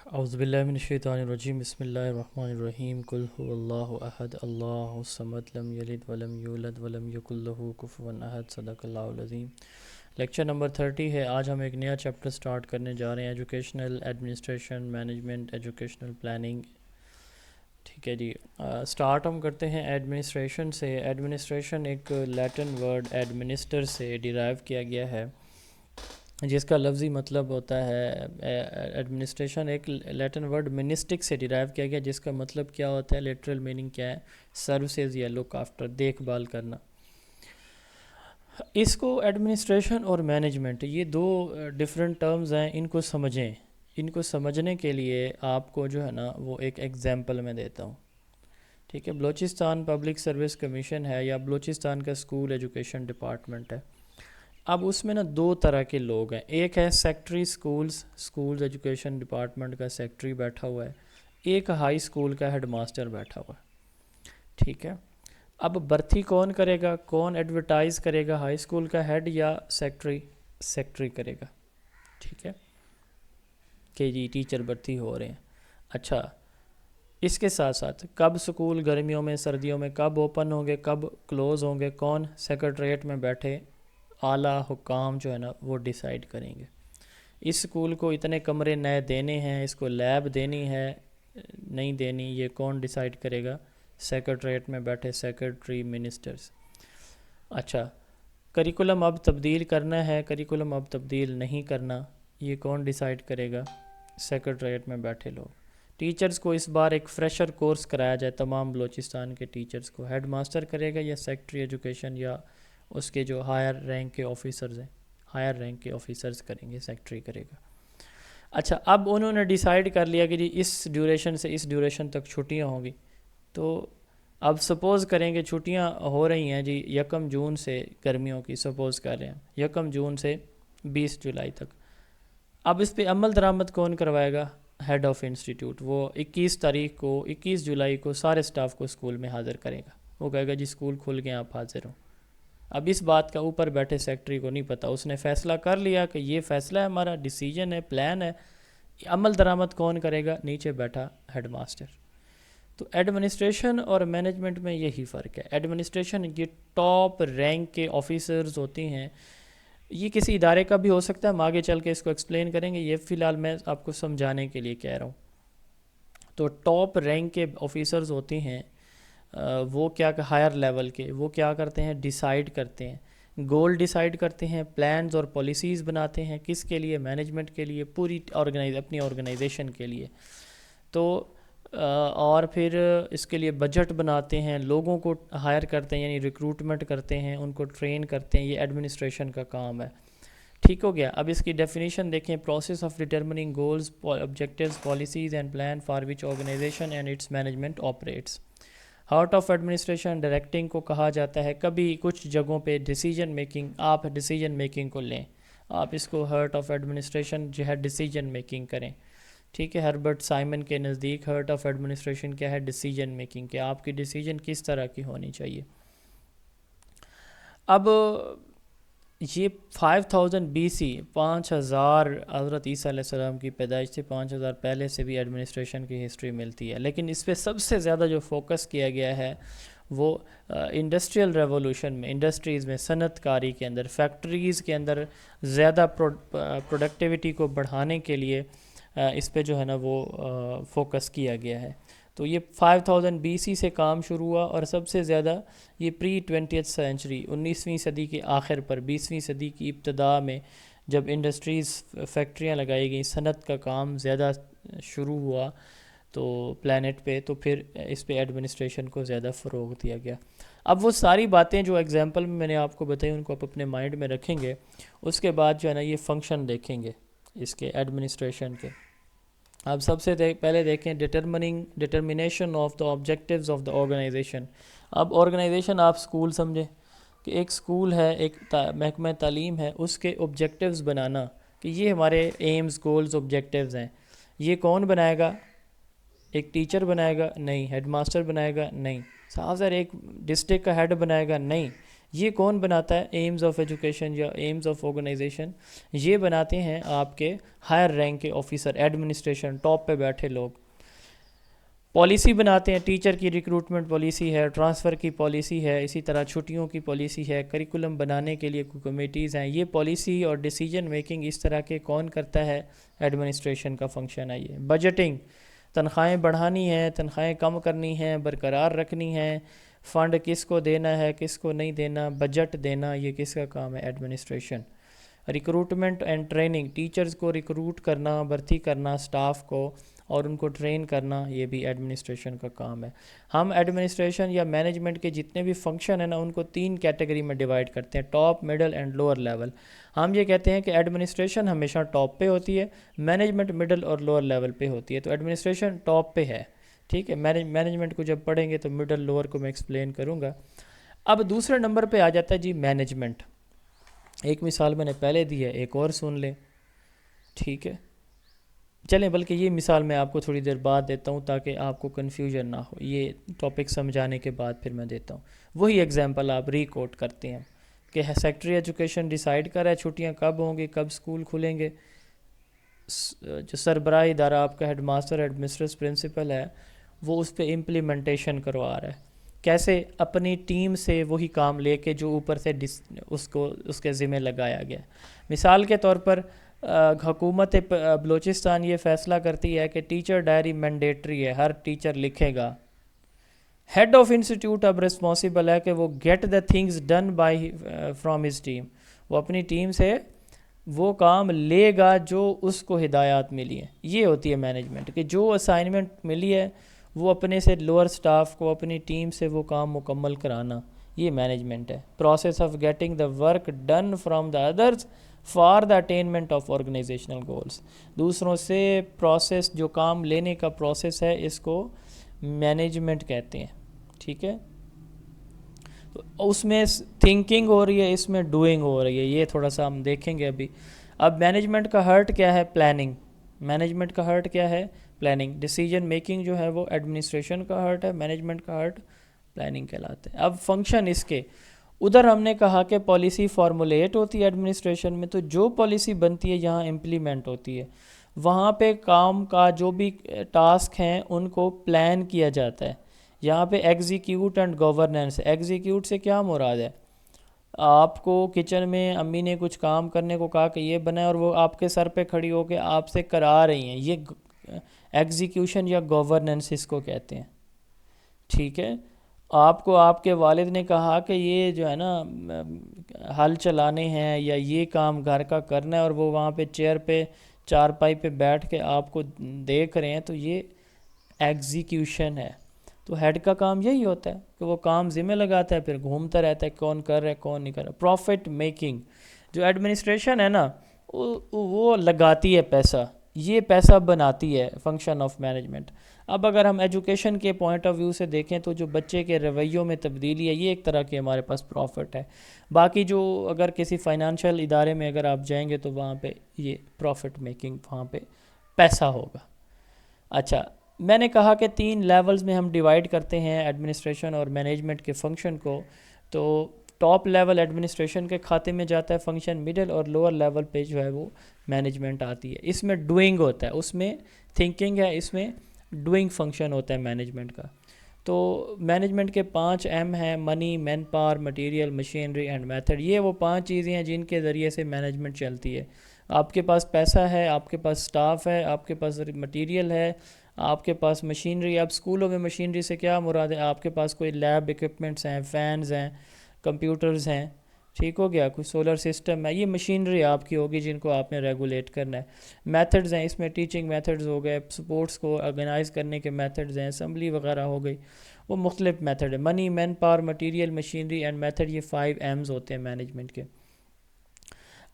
اعوذ باللہ من الشیطان الرجیم بسم اللہ الرحمن الرحیم قل هو اللہ احد اللہ الصمد لم یلد ولم یولد ولم یکن لہ کفوا احد صدق اللہ العظیم۔ لیکچر نمبر 30 ہے۔ آج ہم ایک نیا چیپٹر سٹارٹ کرنے جا رہے ہیں، educational administration management educational planning. ٹھیک ہے جی، سٹارٹ ہم کرتے ہیں ایڈمنسٹریشن سے۔ ایڈمنسٹریشن ایک لیٹن ورڈ ایڈمنسٹر سے ڈیرائیو کیا گیا ہے، جس کا لفظی مطلب ہوتا ہے ایڈمنسٹریشن ایک لیٹن ورڈ منسٹک سے ڈیرائیو کیا گیا، جس کا مطلب کیا ہوتا ہے، لیٹرل میننگ کیا ہے، سروسز یا لک آفٹر، دیکھ بھال کرنا۔ اس کو ایڈمنسٹریشن اور مینجمنٹ یہ دو ڈیفرنٹ ٹرمز ہیں، ان کو سمجھیں۔ ان کو سمجھنے کے لیے آپ کو جو ہے نا وہ ایک ایگزامپل میں دیتا ہوں۔ ٹھیک ہے، بلوچستان پبلک سروس کمیشن ہے یا بلوچستان کا اسکول ایجوکیشن ڈپارٹمنٹ ہے۔ اب اس میں نا دو طرح کے لوگ ہیں، ایک ہے سیکٹری اسکولز ایجوکیشن ڈپارٹمنٹ کا سیکٹری بیٹھا ہوا ہے، ایک ہائی اسکول کا ہیڈ ماسٹر بیٹھا ہوا ہے۔ ٹھیک ہے، اب بھرتی کون کرے گا، کون ایڈورٹائز کرے گا، ہائی اسکول کا ہیڈ یا سیکٹری کرے گا۔ ٹھیک ہے کہ جی ٹیچر بھرتی ہو رہے ہیں۔ اچھا، اس کے ساتھ ساتھ کب اسکول گرمیوں میں سردیوں میں کب اوپن ہوں گے، کب کلوز ہوں گے، کون سیکریٹریٹ میں بیٹھے اعلیٰ حکام جو ہے نا وہ ڈیسائیڈ کریں گے۔ اس اسکول کو اتنے کمرے نئے دینے ہیں، اس کو لیب دینی ہے نہیں دینی، یہ کون ڈیسائیڈ کرے گا، سیکریٹریٹ میں بیٹھے سیکریٹری منسٹرز۔ اچھا، کریکولم اب تبدیل کرنا ہے، کریکولم اب تبدیل نہیں کرنا، یہ کون ڈیسائیڈ کرے گا، سیکریٹریٹ میں بیٹھے لوگ۔ ٹیچرز کو اس بار ایک فریشر کورس کرایا جائے تمام بلوچستان کے ٹیچرز کو، ہیڈ ماسٹر کرے گا یا سیکٹری ایجوکیشن یا اس کے جو ہائر رینک کے آفیسرز ہیں، ہائر رینک کے آفیسرز کریں گے، سیکٹری کرے گا۔ اچھا، اب انہوں نے ڈیسائیڈ کر لیا کہ جی اس ڈیوریشن سے اس ڈیوریشن تک چھٹیاں ہوں گی، تو اب سپوز کریں کہ چھٹیاں ہو رہی ہیں جی 1 جون سے، گرمیوں کی سپوز کر رہے ہیں 1 جون سے 20 جولائی تک۔ اب اس پہ عمل درآمد کون کروائے گا، ہیڈ آف انسٹیٹیوٹ۔ وہ 21 جولائی کو سارے سٹاف کو اسکول میں حاضر کرے گا، وہ کہے گا جی اسکول کھل گئے، آپ حاضر ہوں۔ اب اس بات کا اوپر بیٹھے سیکٹری کو نہیں پتہ، اس نے فیصلہ کر لیا کہ یہ فیصلہ ہے ہمارا، ڈیسیجن ہے، پلان ہے، عمل درآمد کون کرے گا، نیچے بیٹھا ہیڈ ماسٹر۔ تو ایڈمنسٹریشن اور مینجمنٹ میں یہی فرق ہے۔ ایڈمنسٹریشن یہ ٹاپ رینک کے آفیسرز ہوتے ہیں، یہ کسی ادارے کا بھی ہو سکتا ہے، ہم آگے چل کے اس کو ایکسپلین کریں گے، یہ فی الحال میں آپ کو سمجھانے کے لیے کہہ رہا ہوں۔ تو ٹاپ رینک کے آفیسرز ہوتے ہیں، وہ کیا ہائر لیول کے، وہ کیا کرتے ہیں، ڈیسائیڈ کرتے ہیں، گول ڈیسائیڈ کرتے ہیں، پلانز اور پالیسیز بناتے ہیں، کس کے لیے، مینجمنٹ کے لیے، پوری اپنی آرگنائزیشن کے لیے۔ تو اور پھر اس کے لیے بجٹ بناتے ہیں، لوگوں کو ہائر کرتے ہیں، یعنی ریکروٹمنٹ کرتے ہیں، ان کو ٹرین کرتے ہیں، یہ ایڈمنسٹریشن کا کام ہے۔ ٹھیک ہو گیا، اب اس کی ڈیفینیشن دیکھیں، process of determining goals, objectives, policies and plan for which organization and its management operates. Heart of administration directing کو کہا جاتا ہے، کبھی کچھ جگہوں پہ ڈیسیجن میکنگ، آپ ڈیسیجن میکنگ کو لیں، آپ اس کو ہارٹ آف ایڈمنسٹریشن جو ہے ڈیسیجن میکنگ کریں۔ ٹھیک ہے، ہربرٹ سائمن کے نزدیک ہارٹ آف ایڈمنسٹریشن کیا ہے، ڈیسیجن میکنگ، کہ آپ کی ڈیسیجن کس طرح کی ہونی چاہیے۔ اب یہ 5000 BC، 5000 حضرت عیسیٰ علیہ السلام کی پیدائش سے 5000 پہلے سے بھی ایڈمنسٹریشن کی ہسٹری ملتی ہے، لیکن اس پہ سب سے زیادہ جو فوکس کیا گیا ہے وہ انڈسٹریل ریولوشن میں، انڈسٹریز میں، صنعت کاری کے اندر، فیکٹریز کے اندر زیادہ پروڈکٹیوٹی کو بڑھانے کے لیے اس پہ جو ہے نا وہ فوکس کیا گیا ہے۔ تو یہ 5000 BC سے کام شروع ہوا، اور سب سے زیادہ یہ پری 20th سینچری، 19ویں صدی کے آخر پر، 20ویں صدی کی ابتدا میں جب انڈسٹریز، فیکٹریاں لگائی گئیں، صنعت کا کام زیادہ شروع ہوا تو پلانٹ پہ، تو پھر اس پہ ایڈمنسٹریشن کو زیادہ فروغ دیا گیا۔ اب وہ ساری باتیں جو ایگزامپل میں نے آپ کو بتائی ان کو آپ اپنے مائنڈ میں رکھیں گے، اس کے بعد جو ہے نا یہ فنکشن دیکھیں گے اس کے ایڈمنسٹریشن کے۔ اب سب سے پہلے دیکھیں determination of the objectives of the organisation. اب آرگنائزیشن آپ اسکول سمجھیں کہ ایک اسکول ہے، ایک محکمہ تعلیم ہے، اس کے آبجیکٹیوز بنانا کہ یہ ہمارے ایمز، گولز، آبجیکٹیوز ہیں، یہ کون بنائے گا، ایک ٹیچر بنائے گا؟ نہیں۔ ہیڈ ماسٹر بنائے گا؟ نہیں۔ صاحب سر ایک ڈسٹرکٹ کا ہیڈ بنائے گا؟ نہیں۔ یہ کون بناتا ہے؟ ایمز آف ایجوکیشن یا ایمز آف آرگنائزیشن یہ بناتے ہیں آپ کے ہائر رینک کے آفیسر، ایڈمنسٹریشن ٹاپ پہ بیٹھے لوگ۔ پالیسی بناتے ہیں، ٹیچر کی ریکروٹمنٹ پالیسی ہے، ٹرانسفر کی پالیسی ہے، اسی طرح چھٹیوں کی پالیسی ہے، کریکولم بنانے کے لیے کمیٹیز ہیں۔ یہ پالیسی اور ڈیسیجن میکنگ اس طرح کے کون کرتا ہے؟ ایڈمنسٹریشن کا فنکشن ہے یہ۔ بجٹنگ، تنخواہیں بڑھانی ہیں، تنخواہیں کم کرنی ہیں، برقرار رکھنی ہیں، فنڈ کس کو دینا ہے کس کو نہیں دینا، بجٹ دینا، یہ کس کا کام ہے؟ Administration. Recruitment and training, teachers کو ریکروٹ کرنا، بھرتی کرنا سٹاف کو اور ان کو ٹرین کرنا، یہ بھی ایڈمنسٹریشن کا کام ہے۔ ہم ایڈمنسٹریشن یا مینجمنٹ کے جتنے بھی فنکشن ہیں نا ان کو 3 کیٹیگری میں ڈیوائڈ کرتے ہیں، top, middle and lower level. ہم یہ کہتے ہیں کہ ایڈمنسٹریشن ہمیشہ ٹاپ پہ ہوتی ہے، مینجمنٹ مڈل اور لوور لیول پہ ہوتی ہے، تو ایڈمنسٹریشن ٹاپ پہ ہے، ٹھیک ہے۔ مینجمنٹ کو جب پڑھیں گے تو مڈل لوور کو میں ایکسپلین کروں گا۔ اب دوسرے نمبر پہ آ جاتا ہے جی مینجمنٹ۔ ایک مثال میں نے پہلے دی ہے، ایک اور سن لیں، ٹھیک ہے۔ چلیں بلکہ یہ مثال میں آپ کو تھوڑی دیر بعد دیتا ہوں تاکہ آپ کو کنفیوژن نہ ہو، یہ ٹاپک سمجھانے کے بعد پھر میں دیتا ہوں۔ وہی ایگزامپل آپ ریکوٹ کرتے ہیں کہ سیکٹری ایجوکیشن ڈیسائیڈ کرا ہے چھٹیاں کب ہوں گی، کب سکول کھلیں گے۔ جو سربراہ ادارہ آپ کا head master, head mistress, principal ہے، وہ اس پہ امپلیمنٹیشن کروا رہا ہے۔ کیسے؟ اپنی ٹیم سے وہی کام لے کے جو اوپر سے اس کے ذمہ لگایا گیا۔ مثال کے طور پر حکومت بلوچستان یہ فیصلہ کرتی ہے کہ ٹیچر ڈائری مینڈیٹری ہے، ہر ٹیچر لکھے گا۔ ہیڈ آف انسٹیٹیوٹ اب رسپانسیبل ہے کہ وہ get the things done by from his team, وہ اپنی ٹیم سے وہ کام لے گا جو اس کو ہدایات ملی ہیں۔ یہ ہوتی ہے مینجمنٹ کہ جو اسائنمنٹ ملی ہے وہ اپنے سے لوور سٹاف کو، اپنی ٹیم سے وہ کام مکمل کرانا، یہ مینجمنٹ ہے۔ Process of getting the work done from the others for the attainment of organisational goals, دوسروں سے پروسیس، جو کام لینے کا پروسیس ہے، اس کو مینجمنٹ کہتے ہیں، ٹھیک ہے۔ تو اس میں تھنکنگ ہو رہی ہے، اس میں ڈوئنگ ہو رہی ہے، یہ تھوڑا سا ہم دیکھیں گے ابھی۔ اب مینجمنٹ کا ہرٹ کیا ہے؟ پلاننگ۔ مینجمنٹ کا ہرٹ کیا ہے؟ پلاننگ۔ ڈیسیجن میکنگ جو ہے وہ ایڈمنسٹریشن کا ہرٹ ہے، مینجمنٹ کا ہرٹ پلاننگ کہلاتا ہے۔ اب فنکشن اس کے ادھر ہم نے کہا کہ پالیسی فارمولیٹ ہوتی ہے ایڈمنسٹریشن میں، تو جو پالیسی بنتی ہے یہاں امپلیمنٹ ہوتی ہے، وہاں پہ کام کا جو بھی ٹاسک ہیں ان کو پلان کیا جاتا ہے۔ یہاں پہ ایگزیکیوٹ اینڈ گورننس، ایگزیکیوٹ سے کیا مراد ہے؟ آپ کو کچن میں امی نے کچھ کام کرنے کو کہا کہ یہ بنائے اور وہ آپ کے سر پہ کھڑی ہو کے آپ سے کرا رہی ہیں، یہ ایگزیکیوشن یا گورننس اس کو کہتے ہیں، ٹھیک ہے۔ آپ کو آپ کے والد نے کہا کہ یہ جو ہے نا ہل چلانے ہیں یا یہ کام گھر کا کرنا ہے، اور وہ وہاں پہ چیئر پہ چارپائی پہ بیٹھ کے آپ کو دیکھ رہے ہیں، تو یہ ایگزیکیوشن ہے۔ تو ہیڈ کا کام یہی ہوتا ہے کہ وہ کام ذمہ لگاتا ہے، پھر گھومتا رہتا ہے کون کر رہا ہے کون نہیں کر رہا۔ پروفٹ میکنگ، جو ایڈمنسٹریشن ہے نا وہ لگاتی ہے پیسہ، یہ پیسہ بناتی ہے، فنکشن آف مینجمنٹ۔ اب اگر ہم ایجوکیشن کے پوائنٹ آف ویو سے دیکھیں تو جو بچے کے رویوں میں تبدیلی ہے، یہ ایک طرح کی ہمارے پاس پروفٹ ہے۔ باقی جو اگر کسی فائنانشیل ادارے میں اگر آپ جائیں گے تو وہاں پہ یہ پروفٹ میکنگ، وہاں پہ پیسہ ہوگا۔ اچھا، میں نے کہا کہ 3 لیولز میں ہم ڈیوائیڈ کرتے ہیں ایڈمنسٹریشن اور مینجمنٹ کے فنکشن کو۔ تو ٹاپ لیول ایڈمنسٹریشن کے کھاتے میں جاتا ہے فنکشن، مڈل اور لوور لیول پہ جو ہے وہ مینجمنٹ آتی ہے۔ اس میں ڈوئنگ ہوتا ہے، اس میں تھنکنگ ہے، اس میں ڈوئنگ فنکشن ہوتا ہے مینجمنٹ کا۔ تو مینجمنٹ کے 5 ایم ہیں: money, man power, material, machinery and method. یہ وہ 5 چیزیں ہیں جن کے ذریعے سے مینجمنٹ چلتی ہے۔ آپ کے پاس پیسہ ہے، آپ کے پاس سٹاف ہے، آپ کے پاس مٹیریل ہے، آپ کے پاس مشینری۔ اب اسکولوں میں مشینری سے کیا مراد ہے؟ آپ کے پاس کوئی لیب ایکوپمنٹس ہیں، فینز ہیں، کمپیوٹرز ہیں، ٹھیک ہو گیا، کوئی سولر سسٹم ہے، یہ مشینری آپ کی ہوگی جن کو آپ نے ریگولیٹ کرنا ہے۔ میتھڈز ہیں، اس میں ٹیچنگ میتھڈز ہو گئے، سپورٹس کو آرگنائز کرنے کے میتھڈز ہیں، اسمبلی وغیرہ ہو گئی، وہ مختلف میتھڈ ہے۔ Money, man power, material, machinery and method, یہ 5 ایمز ہوتے ہیں مینجمنٹ کے۔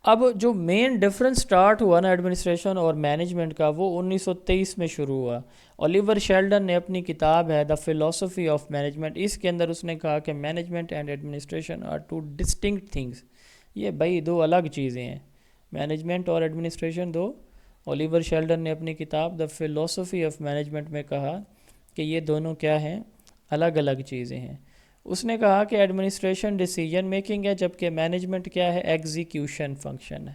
اب جو مین ڈفرنس سٹارٹ ہوا نا ایڈمنسٹریشن اور مینجمنٹ کا، وہ 1923 میں شروع ہوا۔ اولیور شیلڈن نے اپنی کتاب ہے دا فلاسفی آف مینجمنٹ، اس کے اندر اس نے کہا کہ management and administration are 2 distinct things, یہ بھائی 2 الگ چیزیں ہیں، مینجمنٹ اور ایڈمنسٹریشن 2۔ اولیور شیلڈن نے اپنی کتاب دا فلاسفی آف مینجمنٹ میں کہا کہ یہ دونوں کیا ہیں؟ الگ الگ چیزیں ہیں۔ اس نے کہا کہ ایڈمنسٹریشن ڈیسیجن میکنگ ہے جبکہ مینجمنٹ کیا ہے، ایگزیکیوشن فنکشن ہے۔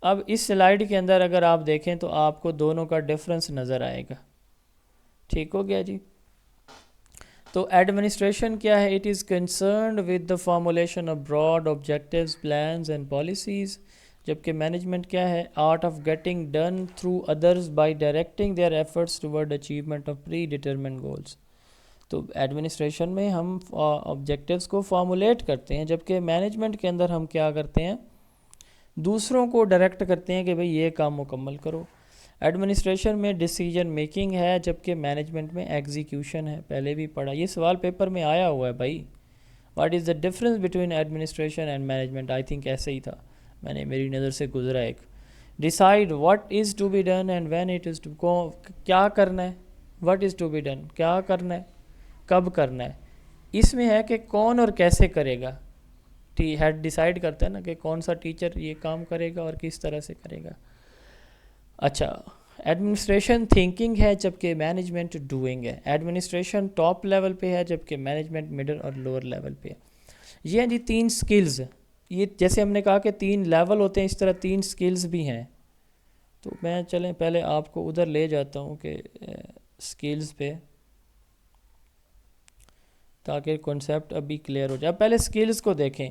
اب اس سلائیڈ کے اندر اگر آپ دیکھیں تو آپ کو دونوں کا ڈفرنس نظر آئے گا، ٹھیک ہو گیا جی۔ تو ایڈمنسٹریشن کیا ہے، it is concerned with the formulation of broad objectives plans and policies, جبکہ مینجمنٹ کیا ہے، art of getting done through others by directing their efforts toward achievement of predetermined goals. تو ایڈمنسٹریشن میں ہم objectives کو formulate کرتے ہیں، جبکہ مینجمنٹ کے اندر ہم کیا کرتے ہیں، دوسروں کو ڈائریکٹ کرتے ہیں کہ بھئی یہ کام مکمل کرو۔ ایڈمنسٹریشن میں ڈیسیجن میکنگ ہے جبکہ مینجمنٹ میں ایگزیکیوشن ہے، پہلے بھی پڑھا، یہ سوال پیپر میں آیا ہوا ہے بھائی، what is the difference between administration and management, I think ایسے ہی تھا، میری نظر سے گزرا ایک۔ Decide what is to be done and when it is to, کیا کرنا ہے، what is to be done کیا کرنا ہے، کب کرنا ہے، اس میں ہے کہ کون اور کیسے کرے گا، ہیڈ ڈیسائیڈ کرتا ہے نا کہ کون سا ٹیچر یہ کام کرے گا اور کس طرح سے کرے گا۔ اچھا، ایڈمنسٹریشن تھنکنگ ہے جبکہ مینجمنٹ ڈوئنگ ہے، ایڈمنسٹریشن ٹاپ لیول پہ ہے جبکہ مینجمنٹ مڈل اور لوور لیول پہ ہے۔ یہ ہیں جی 3 سکلز، یہ جیسے ہم نے کہا کہ 3 لیول ہوتے ہیں، اس طرح 3 سکلز بھی ہیں۔ تو میں چلیں پہلے آپ کو ادھر لے جاتا ہوں کہ سکلز پہ، تاکہ کنسیپٹ ابھی کلیئر ہو جائے۔ اب پہلے سکلز کو دیکھیں،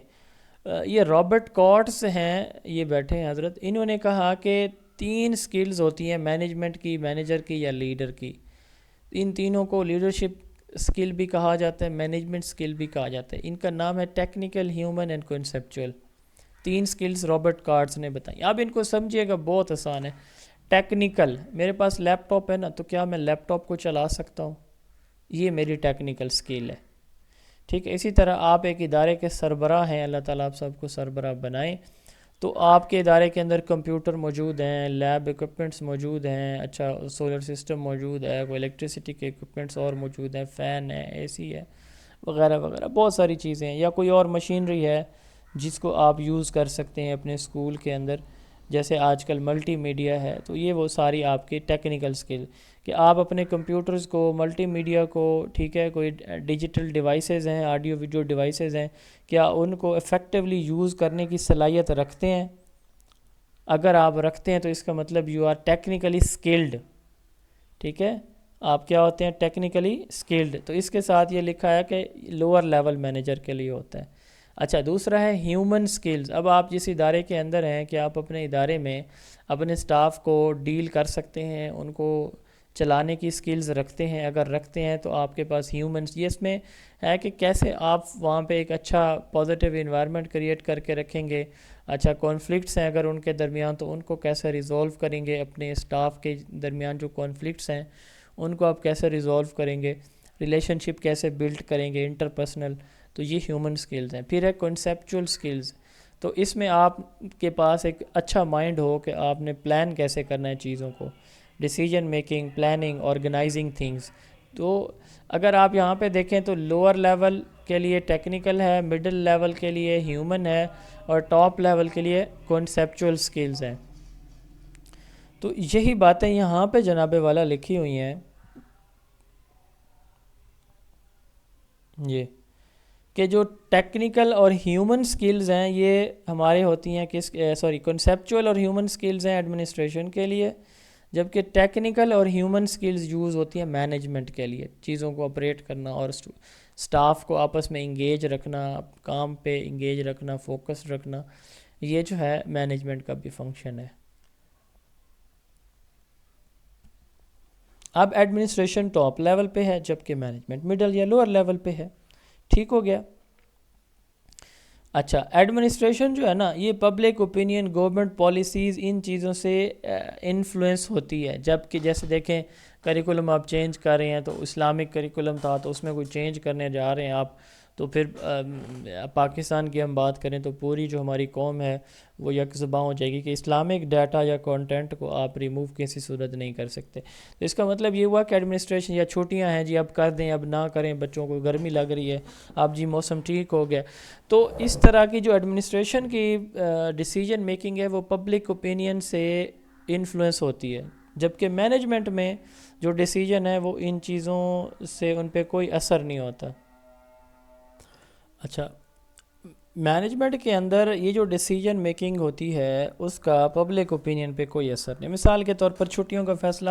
یہ رابرٹ کارٹس ہیں، یہ بیٹھے ہیں حضرت، انہوں نے کہا کہ 3 سکلز ہوتی ہیں، مینجمنٹ کی، مینیجر کی یا لیڈر کی۔ ان تینوں کو لیڈرشپ سکل بھی کہا جاتا ہے، مینجمنٹ سکل بھی کہا جاتا ہے۔ ان کا نام ہے technical, human and conceptual. 3 skills Robert Katz نے بتائی، اب ان کو سمجھیے گا، بہت آسان ہے۔ ٹیکنیکل، میرے پاس لیپ ٹاپ ہے نا، تو کیا میں لیپ ٹاپ کو چلا سکتا ہوں، یہ میری ٹیکنیکل سکل ہے، ٹھیک ہے۔ اسی طرح آپ ایک ادارے کے سربراہ ہیں، اللہ تعالیٰ آپ سب کو سربراہ بنائیں، تو آپ کے ادارے کے اندر کمپیوٹر موجود ہیں، لیب ایکوپمنٹس موجود ہیں، اچھا سولر سسٹم موجود ہے، کوئی الیکٹریسٹی کے ایکوپمنٹس اور موجود ہیں، فین ہے، اے سی ہے، وغیرہ وغیرہ، بہت ساری چیزیں ہیں، یا کوئی اور مشینری ہے جس کو آپ یوز کر سکتے ہیں اپنے اسکول کے اندر، جیسے آج کل ملٹی میڈیا ہے، تو یہ وہ ساری آپ کی ٹیکنیکل سکل، کہ آپ اپنے کمپیوٹرز کو، ملٹی میڈیا کو، ٹھیک ہے، کوئی ڈیجیٹل ڈیوائسز ہیں، آڈیو ویڈیو ڈیوائسز ہیں، کیا ان کو افیکٹولی یوز کرنے کی صلاحیت رکھتے ہیں؟ اگر آپ رکھتے ہیں تو اس کا مطلب یو آر ٹیکنیکلی اسکلڈ، ٹھیک ہے، آپ کیا ہوتے ہیں، ٹیکنیکلی اسکلڈ۔ تو اس کے ساتھ یہ لکھا ہے کہ لوور لیول مینیجر کے لیے ہوتا ہے۔ اچھا، دوسرا ہے ہیومن سکلز۔ اب آپ جس ادارے کے اندر ہیں کہ آپ اپنے ادارے میں اپنے سٹاف کو ڈیل کر سکتے ہیں، ان کو چلانے کی سکلز رکھتے ہیں، اگر رکھتے ہیں تو آپ کے پاس ہیومنس، یہ اس میں ہے کہ کیسے آپ وہاں پہ ایک اچھا پازیٹیو انوائرمنٹ کریٹ کر کے رکھیں گے۔ اچھا، کانفلکٹس ہیں اگر ان کے درمیان تو ان کو کیسے ریزولو کریں گے، اپنے سٹاف کے درمیان جو کانفلکٹس ہیں ان کو آپ کیسے ریزولو کریں گے، ریلیشن شپ کیسے بلڈ کریں گے انٹر پرسنل، تو یہ ہیومن سکلز ہیں۔ پھر ہے کنسیپچول سکلز، تو اس میں آپ کے پاس ایک اچھا مائنڈ ہو کہ آپ نے پلان کیسے کرنا ہے چیزوں کو، decision making, planning, organizing things. تو اگر آپ یہاں پہ دیکھیں تو لوور لیول کے لیے ٹیکنیکل ہے، مڈل لیول کے لیے ہیومن ہے، اور ٹاپ لیول کے لیے کنسیپچول سکلز ہیں۔ تو یہی باتیں یہاں پہ جناب والا لکھی ہوئی ہیں، یہ کہ جو ٹیکنیکل اور ہیومن سکلز ہیں یہ ہمارے ہوتی ہیں کنسیپچول اور ہیومن سکلز ہیں ایڈمنسٹریشن کے لیے، جبکہ ٹیکنیکل اور ہیومن سکلز یوز ہوتی ہیں مینجمنٹ کے لیے، چیزوں کو آپریٹ کرنا اور سٹاف کو آپس میں انگیج رکھنا، کام پہ انگیج رکھنا، فوکس رکھنا، یہ جو ہے مینجمنٹ کا بھی فنکشن ہے۔ اب ایڈمنسٹریشن ٹاپ لیول پہ ہے جبکہ مینجمنٹ مڈل یا لوور لیول پہ ہے، ٹھیک ہو گیا۔ اچھا، ایڈمنسٹریشن جو ہے نا یہ پبلک اوپینین، گورنمنٹ پالیسیز، ان چیزوں سے انفلوئنس ہوتی ہے، جبکہ جیسے دیکھیں کریکولم آپ چینج کر رہے ہیں، تو اسلامک کریکولم تھا تو اس میں کوئی چینج کرنے جا رہے ہیں آپ، تو پھر پاکستان کی ہم بات کریں تو پوری جو ہماری قوم ہے وہ یک زباں ہو جائے گی کہ اسلامک ڈیٹا یا کانٹینٹ کو آپ ریموو کسی صورت نہیں کر سکتے۔ تو اس کا مطلب یہ ہوا کہ ایڈمنسٹریشن یا چھٹیاں ہیں جی اب کر دیں، اب نہ کریں، بچوں کو گرمی لگ رہی ہے، اب جی موسم ٹھیک ہو گیا۔ تو اس طرح کی جو ایڈمنسٹریشن کی ڈیسیجن میکنگ ہے وہ پبلک اوپینین سے انفلوئنس ہوتی ہے، جبکہ مینجمنٹ میں جو ڈیسیجن ہے وہ ان چیزوں سے ان پہ کوئی اثر نہیں ہوتا۔ اچھا، مینجمنٹ کے اندر یہ جو ڈیسیجن میکنگ ہوتی ہے اس کا پبلک اوپینین پہ کوئی اثر نہیں. مثال کے طور پر چھٹیوں کا فیصلہ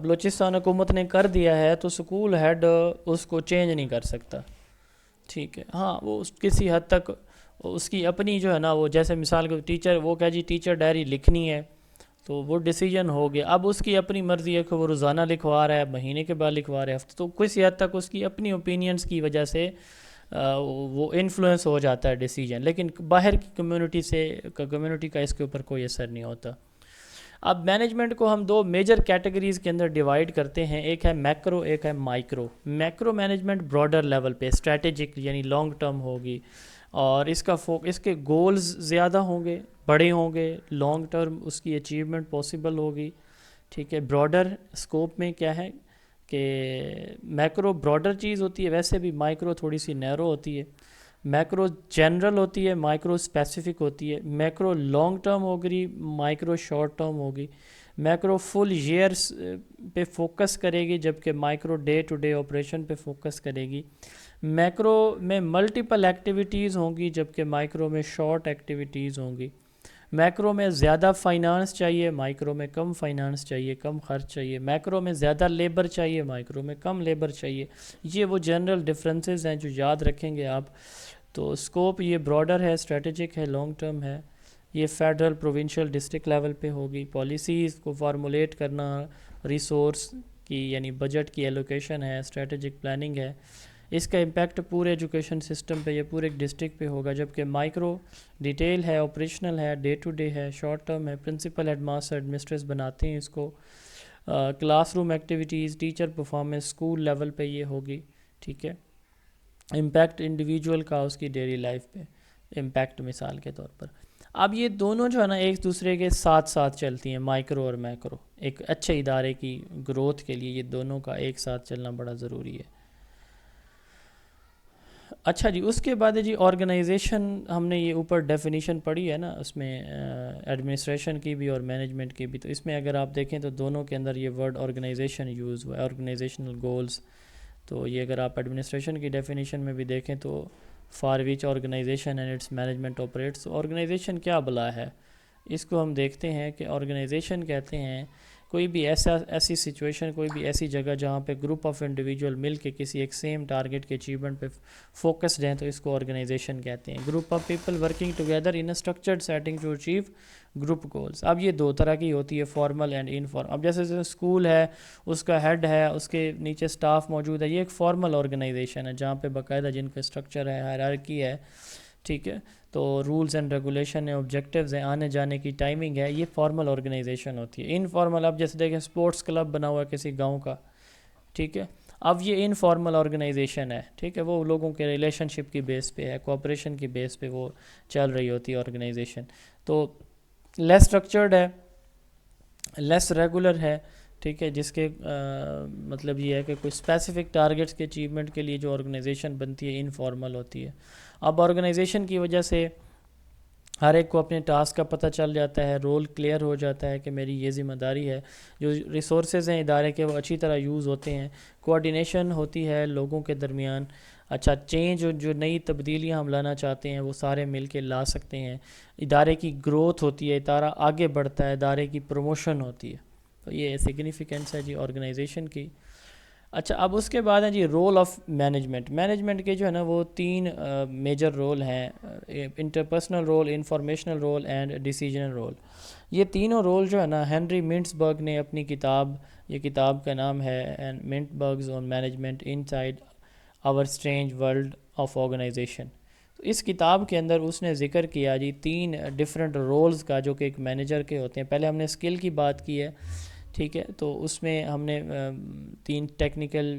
بلوچستان حکومت نے کر دیا ہے تو اسکول ہیڈ اس کو چینج نہیں کر سکتا. ٹھیک ہے، ہاں وہ کسی حد تک اس کی اپنی جو ہے نا، وہ جیسے مثال کے ٹیچر وہ کہہ جی ٹیچر ڈائری لکھنی ہے تو وہ ڈیسیجن ہو گیا. اب اس کی اپنی مرضی ہے کہ وہ روزانہ لکھوا رہا ہے، مہینے کے بعد لکھوا رہا ہے، ہفتے، تو کسی حد تک اس کی اپنی اوپینینس کی وجہ سے وہ انفلوئنس ہو جاتا ہے ڈیسیجن، لیکن باہر کی کمیونٹی کا اس کے اوپر کوئی اثر نہیں ہوتا. اب مینجمنٹ کو ہم دو میجر کیٹیگریز کے اندر ڈیوائڈ کرتے ہیں، ایک ہے میکرو، ایک ہے micro. Macro management broader level پہ اسٹریٹجک یعنی لانگ ٹرم ہوگی، اور اس کے گولز زیادہ ہوں گے، بڑے ہوں گے، لانگ ٹرم اس کی اچیومنٹ پاسبل ہوگی. ٹھیک ہے، براڈر اسکوپ میں کیا ہے کہ میکرو براڈر چیز ہوتی ہے، ویسے بھی مائکرو تھوڑی سی نیرو ہوتی ہے. میکرو جنرل ہوتی ہے، مائکرو اسپیسیفک ہوتی ہے. میکرو لانگ ٹرم ہوگی، مائکرو شارٹ ٹرم ہوگی. میکرو فل ایئرس پہ فوکس کرے گی، جبکہ micro day to day operation پہ فوکس کرے گی. میکرو میں ملٹیپل ایکٹیویٹیز ہوں گی، جبکہ مائکرو میں شارٹ ایکٹیویٹیز ہوں گی. میکرو میں زیادہ فائنانس چاہیے، مائکرو میں کم فائنانس چاہیے، کم خرچ چاہیے. میکرو میں زیادہ لیبر چاہیے، مائکرو میں کم لیبر چاہیے. یہ وہ جنرل ڈفرینسز ہیں جو یاد رکھیں گے آپ. تو اسکوپ یہ براڈر ہے، اسٹریٹجک ہے، لانگ ٹرم ہے. یہ فیڈرل، پروونشل، ڈسٹرکٹ لیول پہ ہوگی. پالیسیز کو فارمولیٹ کرنا، ریسورس کی یعنی بجٹ کی ایلوکیشن ہے، اسٹریٹجک پلاننگ ہے. اس کا امپیکٹ پورے ایجوکیشن سسٹم پہ یا پورے ڈسٹرکٹ پہ ہوگا. جبکہ مائکرو ڈیٹیل ہے، آپریشنل ہے، ڈے ٹو ڈے ہے، شارٹ ٹرم ہے. پرنسپل، ہیڈ ماسٹر، ایڈمنسٹریٹرز بناتے ہیں اس کو. Class room activities, teacher performance, school level پہ یہ ہوگی. ٹھیک ہے، امپیکٹ انڈیویجول کا اس کی ڈیلی لائف پہ امپیکٹ مثال کے طور پر. اب یہ دونوں جو ہے نا ایک دوسرے کے ساتھ ساتھ چلتی ہیں، مائکرو اور میکرو. ایک اچھے ادارے کی گروتھ کے لیے یہ دونوں کا ایک ساتھ چلنا بڑا ضروری ہے. اچھا جی، اس کے بعد ہے جی آرگنائزیشن. ہم نے یہ اوپر ڈیفینیشن پڑھی ہے نا، اس میں ایڈمنسٹریشن کی بھی اور مینجمنٹ کی بھی. تو اس میں اگر آپ دیکھیں تو دونوں کے اندر یہ ورڈ آرگنائزیشن یوز ہوا ہے، آرگنائزیشنل گولز. تو یہ اگر آپ ایڈمنسٹریشن کی ڈیفینیشن میں بھی دیکھیں تو for which organization and its management operates. Organization کیا بلا ہے، اس کو ہم دیکھتے ہیں کہ آرگنائزیشن کہتے ہیں کوئی بھی ایسی سچویشن، کوئی بھی ایسی جگہ جہاں پہ گروپ آف انڈیویجول مل کے کسی ایک سیم ٹارگیٹ کے اچیومنٹ پہ فوکسڈ ہیں، تو اس کو آرگنائزیشن کہتے ہیں. Group of people working together in a structured setting to achieve group goals. اب یہ دو طرح کی ہوتی ہے، فارمل اینڈ انفارمل. اب جیسے اسکول ہے، اس کا ہیڈ ہے، اس کے نیچے سٹاف موجود ہے، یہ ایک فارمل آرگنائزیشن ہے جہاں پہ باقاعدہ جن کا اسٹرکچر ہے، ہائرارکی ہے. ٹھیک ہے، تو رولز اینڈ ریگولیشن ہیں، آبجیکٹیوز ہیں، آنے جانے کی ٹائمنگ ہے. یہ فارمل آرگنائزیشن ہوتی ہے. انفارمل، اب جیسے دیکھیں اسپورٹس کلب بنا ہوا ہے کسی گاؤں کا، ٹھیک ہے، اب یہ انفارمل آرگنائزیشن ہے. ٹھیک ہے، وہ لوگوں کے ریلیشن شپ کی بیس پہ ہے، کوآپریشن کی بیس پہ وہ چل رہی ہوتی ہے آرگنائزیشن. تو لیس اسٹرکچرڈ ہے، لیس ریگولر ہے. ٹھیک ہے، جس کے مطلب یہ ہے کہ کوئی اسپیسیفک ٹارگیٹس کے اچیومنٹ کے لیے جو آرگنائزیشن بنتی ہے انفارمل ہوتی ہے. اب آرگنائزیشن کی وجہ سے ہر ایک کو اپنے ٹاسک کا پتہ چل جاتا ہے، رول کلیئر ہو جاتا ہے کہ میری یہ ذمہ داری ہے. جو ریسورسز ہیں ادارے کے وہ اچھی طرح یوز ہوتے ہیں. کوآرڈینیشن ہوتی ہے لوگوں کے درمیان. اچھا، چینج جو نئی تبدیلیاں ہم لانا چاہتے ہیں وہ سارے مل کے لا سکتے ہیں. ادارے کی گروتھ ہوتی ہے، ادارہ آگے بڑھتا ہے، ادارے کی پروموشن ہوتی ہے. تو یہ سگنیفیکنس ہے جی آرگنائزیشن کی. اچھا، اب اس کے بعد ہے جی رول آف مینجمنٹ. مینجمنٹ کے جو ہے نا وہ تین میجر رول ہیں، interpersonal role, informational role and decisional role. یہ تینوں رول جو ہے نا ہنری منٹزبرگ نے اپنی کتاب، یہ کتاب کا نام ہے Mintzberg's on management inside our strange world of organization. تو اس کتاب کے اندر اس نے ذکر کیا جی تین ڈفرینٹ رولز کا جو کہ ایک مینیجر کے ہوتے ہیں. پہلے ہم نے اسکل کی بات کی ہے، ٹھیک ہے، تو اس میں ہم نے تین ٹیکنیکل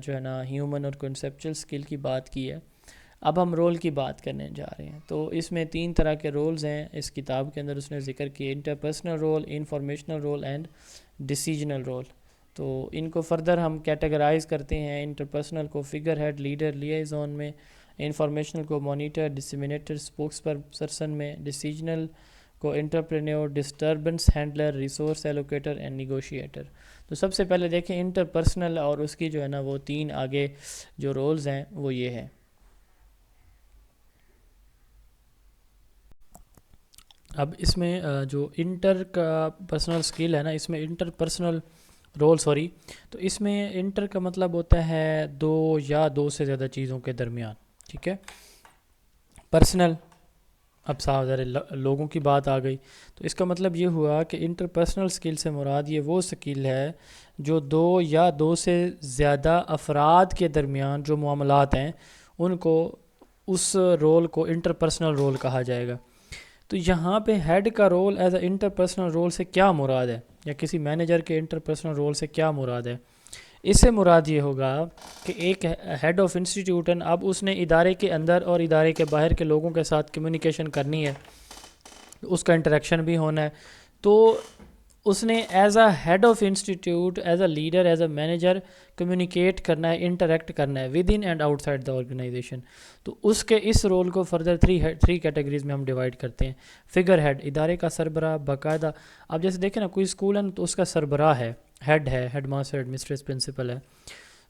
جو ہے نا ہیومن اور کنسیپچل اسکل کی بات کی ہے. اب ہم رول کی بات کرنے جا رہے ہیں. تو اس میں تین طرح کے رولز ہیں اس کتاب کے اندر اس نے ذکر کیے، interpersonal role, informational role and decisional role. تو ان کو فردر ہم کیٹیگرائز کرتے ہیں. انٹرپرسنل کو فگر ہیڈ، لیڈر، لیائزون میں، انفارمیشنل کو مانیٹر، ڈسیمینیٹر، اسپوکس پرسن میں، ڈیسیجنل کو entrepreneur, disturbance handler, resource allocator and negotiator. تو سب سے پہلے دیکھیں انٹرپرسنل اور اس کی جو ہے نا وہ تین آگے جو رولز ہیں وہ یہ ہیں. اب اس میں جو انٹر کا پرسنل اسکل ہے نا، اس میں انٹر پرسنل رول تو اس میں انٹر کا مطلب ہوتا ہے دو یا دو سے زیادہ چیزوں کے درمیان، ٹھیک ہے. پرسنل، اب صاف ظاہر لوگوں کی بات آ گئی، تو اس کا مطلب یہ ہوا کہ انٹر پرسنل اسکل سے مراد یہ وہ اسکل ہے جو دو یا دو سے زیادہ افراد کے درمیان جو معاملات ہیں ان کو، اس رول کو انٹر پرسنل رول کہا جائے گا. تو یہاں پہ ہیڈ کا role as a interpersonal role سے کیا مراد ہے، یا کسی مینیجر کے انٹر پرسنل رول سے کیا مراد ہے؟ اس سے مراد یہ ہوگا کہ ایک ہیڈ آف انسٹیٹیوٹن، اب اس نے ادارے کے اندر اور ادارے کے باہر کے لوگوں کے ساتھ کمیونیکیشن کرنی ہے، اس کا انٹریکشن بھی ہونا ہے. تو اس نے as a head of institute, as a leader, as a manager communicate کرنا ہے، انٹریکٹ کرنا ہے with in and outside the organization. تو اس کے اس رول کو فردر تھری کیٹیگریز میں ہم ڈیوائڈ کرتے ہیں. فگر ہیڈ، ادارے کا سربراہ باقاعدہ. آپ جیسے دیکھیں نا، کوئی اسکول ہے نا تو اس کا سربراہ ہے، head master, head mistress, principal ہے،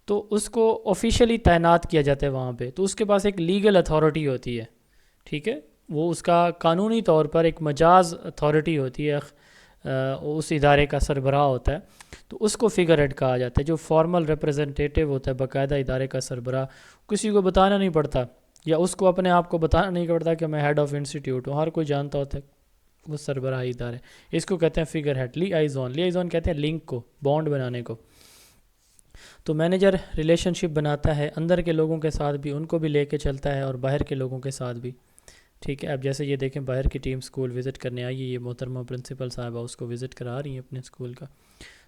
تو اس کو آفیشیلی تعینات کیا جاتا ہے وہاں پہ. تو اس کے پاس ایک لیگل اتھارٹی ہوتی ہے، ٹھیک ہے، وہ اس کا قانونی طور پر ایک مجاز اتھارٹی ہوتی ہے، اس ادارے کا سربراہ ہوتا ہے. تو اس کو فگر ہیڈ کہا جاتا ہے، جو فارمل ریپرزنٹیٹیو ہوتا ہے باقاعدہ ادارے کا سربراہ. کسی کو بتانا نہیں پڑتا، یا اس کو اپنے آپ کو بتانا نہیں پڑتا کہ میں ہیڈ آف انسٹیٹیوٹ ہوں، ہر کوئی جانتا ہوتا ہے وہ سربراہ ادارے. اس کو کہتے ہیں فگر ہیڈ. لیائزون کہتے ہیں لنک کو، بانڈ بنانے کو. تو مینیجر ریلیشن شپ بناتا ہے اندر کے لوگوں کے ساتھ بھی، ان کو بھی لے کے چلتا ہے، اور باہر کے لوگوں کے ساتھ بھی، ٹھیک ہے. اب جیسے یہ دیکھیں باہر کی ٹیم اسکول وزٹ کرنے آئی ہے، یہ محترمہ پرنسپل صاحبہ اس کو وزٹ کرا رہی ہیں اپنے اسکول کا.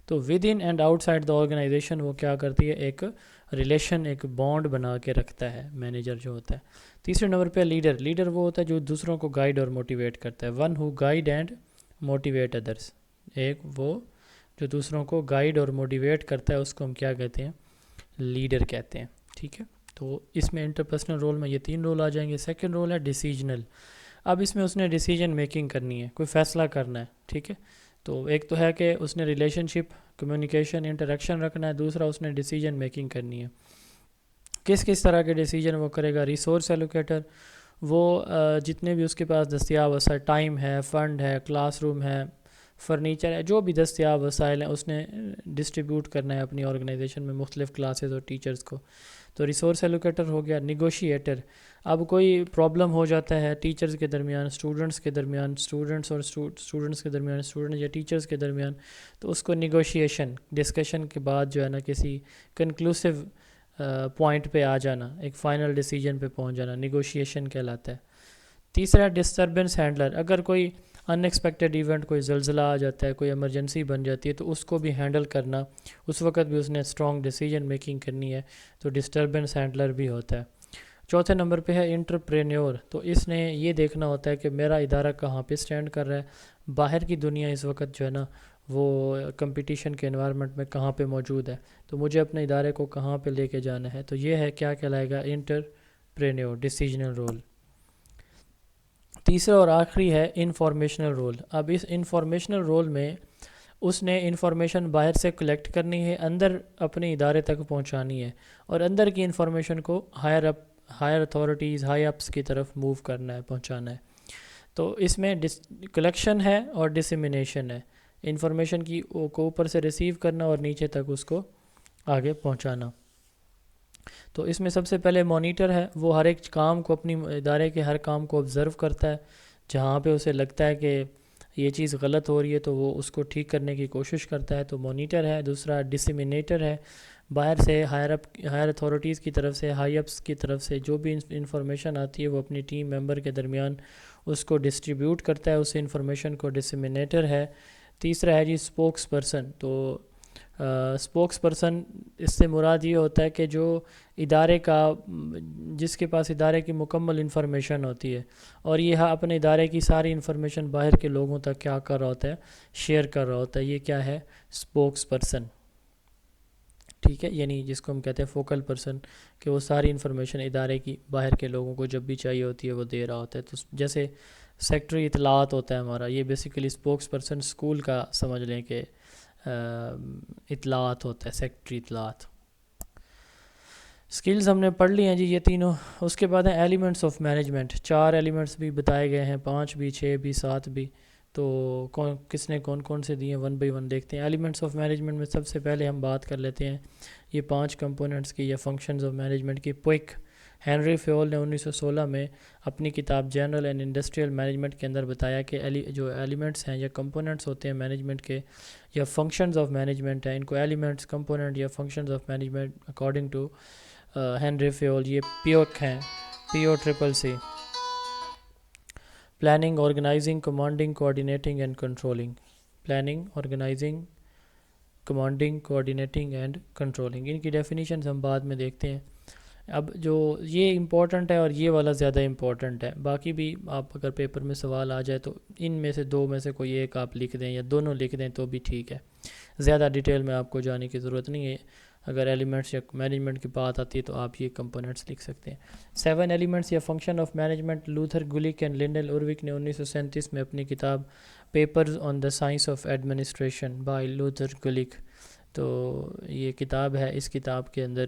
تو with in and outside the organization وہ کیا کرتی ہے، ایک ریلیشن، ایک بانڈ بنا کے رکھتا ہے مینیجر جو ہوتا ہے. تیسرے نمبر پہ لیڈر وہ ہوتا ہے جو دوسروں کو گائیڈ اور موٹیویٹ کرتا ہے. One who guide and motivate others. ایک وہ جو دوسروں کو گائیڈ اور موٹیویٹ کرتا ہے، اس کو ہم کیا کہتے ہیں، لیڈر کہتے ہیں، ٹھیک ہے. تو اس میں انٹرپرسنل رول میں یہ تین رول آ جائیں گے. سیکنڈ رول ہے ڈیسیجنل. اب اس میں اس نے ڈیسیجن میکنگ کرنی ہے، کوئی فیصلہ کرنا ہے، ٹھیک ہے. تو ایک تو ہے کہ اس نے ریلیشن شپ، کمیونیکیشن، انٹریکشن رکھنا ہے. دوسرا اس نے ڈیسیجن میکنگ کرنی ہے. کس طرح کے ڈیسیجن وہ کرے گا؟ ریسورس ایلوکیٹر، وہ جتنے بھی اس کے پاس دستیاب وسائل، ٹائم ہے، فنڈ ہے، کلاس روم ہے، فرنیچر ہے، جو بھی دستیاب وسائل ہیں اس نے ڈسٹریبیوٹ کرنا ہے اپنی آرگنائزیشن میں مختلف کلاسز اور ٹیچرز کو. تو ریسورس ایلوکیٹر ہو گیا. نیگوشیٹر، اب کوئی پرابلم ہو جاتا ہے ٹیچرز کے درمیان، اسٹوڈنٹس کے درمیان، اسٹوڈنٹس کے درمیان، اسٹوڈنٹ یا ٹیچرز کے درمیان، تو اس کو نیگوشیشن، ڈسکشن کے بعد جو ہے نا کسی کنکلوسیو پوائنٹ پہ آ جانا، ایک فائنل ڈیسیجن پہ پہنچ جانا، نیگوشیشن کہلاتا ہے. تیسرا ڈسٹربنس ہینڈلر، اگر کوئی ان ایکسپیکٹڈ ایونٹ، کوئی زلزلہ آ جاتا ہے، کوئی ایمرجنسی بن جاتی ہے، تو اس کو بھی ہینڈل کرنا، اس وقت بھی اس نے اسٹرانگ ڈیسیجن میکنگ کرنی ہے، تو ڈسٹربنس ہینڈلر بھی ہوتا ہے. چوتھے نمبر پہ ہے انٹرپرینیور. تو اس نے یہ دیکھنا ہوتا ہے کہ میرا ادارہ کہاں پہ سٹینڈ کر رہا ہے، باہر کی دنیا اس وقت جو ہے نا وہ کمپٹیشن کے انوائرمنٹ میں کہاں پہ موجود ہے، تو مجھے اپنے ادارے کو کہاں پہ لے کے جانا ہے. تو یہ ہے کیا کہلائے گا، انٹرپرینیور، ڈیسیجنل رول. تیسرا اور آخری ہے انفارمیشنل رول. اب اس انفارمیشنل رول میں اس نے انفارمیشن باہر سے کلیکٹ کرنی ہے، اندر اپنے ادارے تک پہنچانی ہے، اور اندر کی انفارمیشن کو ہائر اتھارٹیز، ہائی اپس کی طرف موو کرنا ہے، پہنچانا ہے. تو اس میں کلیکشن ہے اور ڈسیمینیشن ہے. انفارمیشن کی کو اوپر سے ریسیو کرنا اور نیچے تک اس کو آگے پہنچانا. تو اس میں سب سے پہلے مانیٹر ہے، وہ ہر ایک کام کو، اپنی ادارے کے ہر کام کو آبزرو کرتا ہے، جہاں پہ اسے لگتا ہے کہ یہ چیز غلط ہو رہی ہے تو وہ اس کو ٹھیک کرنے کی کوشش کرتا ہے، تو مانیٹر ہے. دوسرا ڈسیمینیٹر ہے، باہر سے ہائر اتھارٹیز کی طرف سے، ہائی اپس کی طرف سے جو بھی انفارمیشن آتی ہے وہ اپنی ٹیم ممبر کے درمیان اس کو ڈسٹریبیوٹ کرتا ہے، اس انفارمیشن کو. ڈسیمینیٹر ہے. تیسرا ہے جی اسپوکس پرسن. تو اسپوکس پرسن، اس سے مراد یہ ہوتا ہے کہ جو ادارے کا، جس کے پاس ادارے کی مکمل انفارمیشن ہوتی ہے، اور یہ اپنے ادارے کی ساری انفارمیشن باہر کے لوگوں تک کیا کر رہا ہوتا ہے، شیئر کر رہا ہوتا ہے. یہ کیا ہے، اسپوکس پرسن، ٹھیک ہے. یعنی جس کو ہم کہتے ہیں فوکل پرسن، کہ وہ ساری انفارمیشن ادارے کی باہر کے لوگوں کو جب بھی چاہیے ہوتی ہے وہ دے رہا ہوتا ہے. تو جیسے سیکٹری اطلاعات ہوتا ہے ہمارا، یہ بیسیکلی اسپوکس پرسن اسکول کا سمجھ لیں کہ اطلاعات ہوتا ہے، سیکٹری اطلاعات. اسکلز ہم نے پڑھ لی ہیں جی یہ تینوں. اس کے بعد ہیں ایلیمنٹس آف مینجمنٹ. 4 ایلیمنٹس بھی بتائے گئے ہیں، 5 بھی، 6 بھی، 7 بھی. تو کس نے کون کون سے دیے ہیں، 1 بائی 1 دیکھتے ہیں. ایلیمنٹس آف مینجمنٹ میں سب سے پہلے ہم بات کر لیتے ہیں یہ 5 کمپوننٹس کی یا فنکشنز آف مینجمنٹ کی. پوئک ہینری فیول نے 1916 میں اپنی کتاب جنرل اینڈ انڈسٹریل مینجمنٹ کے اندر بتایا کہ جو ایلیمنٹس ہیں یا کمپوننٹس ہوتے ہیں مینجمنٹ کے یا فنکشنز آف مینجمنٹ ہیں، ان کو ایلیمنٹس، کمپوننٹ یا functions of management according to Henri Fayol یہ پیوک ہیں، POCCC. Planning, organizing, commanding, coordinating and controlling. Planning, organizing, commanding, coordinating and controlling. ان کی ڈیفینیشنز ہم بعد میں دیکھتے ہیں. اب جو یہ امپورٹنٹ ہے اور یہ والا زیادہ امپورٹنٹ ہے. باقی بھی آپ اگر پیپر میں سوال آ جائے تو ان میں سے 2 میں سے کوئی ایک آپ لکھ دیں یا دونوں لکھ دیں تو بھی ٹھیک ہے. زیادہ ڈیٹیل میں آپ کو جانے کی ضرورت نہیں ہے. اگر ایلیمنٹس یا مینجمنٹ کی بات آتی ہے تو آپ یہ کمپوننٹس لکھ سکتے ہیں. 7 ایلیمنٹس یا function of management. Luther Gulick and Lyndall Urwick نے 1937 میں اپنی کتاب papers on the science of administration by Luther Gulick, تو یہ کتاب ہے. اس کتاب کے اندر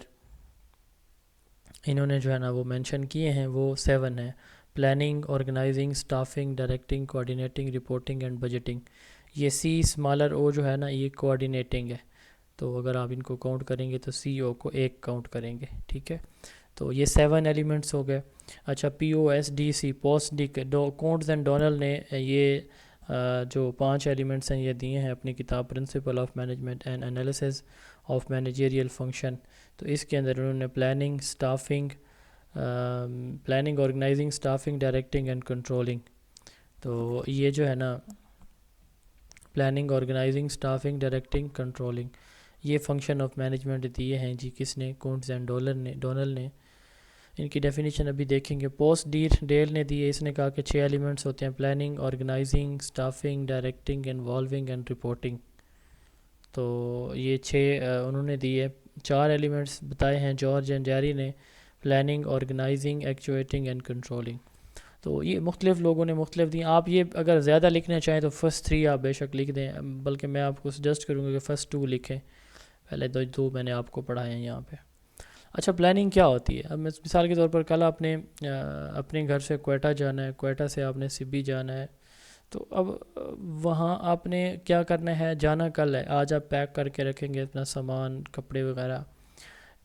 انہوں نے جو ہے نا وہ مینشن کیے ہیں وہ 7 ہیں. Planning, organizing, staffing, directing, coordinating, reporting and budgeting. یہ C اسمالر O جو ہے نا یہ کوآرڈینیٹنگ ہے. تو اگر آپ ان کو کاؤنٹ کریں گے تو CO کو 1 کاؤنٹ کریں گے. ٹھیک ہے، تو یہ 7 ایلیمنٹس ہو گئے. اچھا، POSDC پوسٹ ڈی کونٹز اینڈ ڈونل نے یہ جو 5 ایلیمنٹس ہیں یہ دیے ہیں اپنی کتاب principle of management and analysis of managerial function. تو اس کے اندر انہوں نے planning, organizing, staffing, directing and controlling. تو یہ جو ہے نا planning, organizing, staffing, directing, controlling یہ فنکشن آف مینجمنٹ دیے ہیں جی. کس نے؟ کونٹز اینڈ ڈونل نے. ان کی ڈیفینیشن ابھی دیکھیں گے. پوسٹ ڈیل نے دی ہے. اس نے کہا کہ 6 ایلیمنٹس ہوتے ہیں: planning, organizing, staffing, directing, involving and reporting. تو یہ 6 انہوں نے دی ہے. 4 ایلیمنٹس بتائے ہیں جارج اینڈ جیری نے: پلاننگ، آرگنائزنگ، ایکچویٹنگ اینڈ کنٹرولنگ. تو یہ مختلف لوگوں نے مختلف دی. آپ یہ اگر زیادہ لکھنا چاہیں تو فرسٹ 3 آپ بے شک لکھ دیں، بلکہ میں آپ کو سجیسٹ کروں گا کہ فرسٹ 2 لکھیں. پہلے 2 میں نے آپ کو پڑھائے ہیں یہاں پہ. اچھا، پلاننگ کیا ہوتی ہے؟ اب مثال کے طور پر کل آپ نے اپنے گھر سے کوئٹہ جانا ہے، کوئٹہ سے آپ نے سبی جانا ہے. تو اب وہاں آپ نے کیا کرنا ہے؟ جانا کل ہے، آج آپ پیک کر کے رکھیں گے اپنا سامان، کپڑے وغیرہ،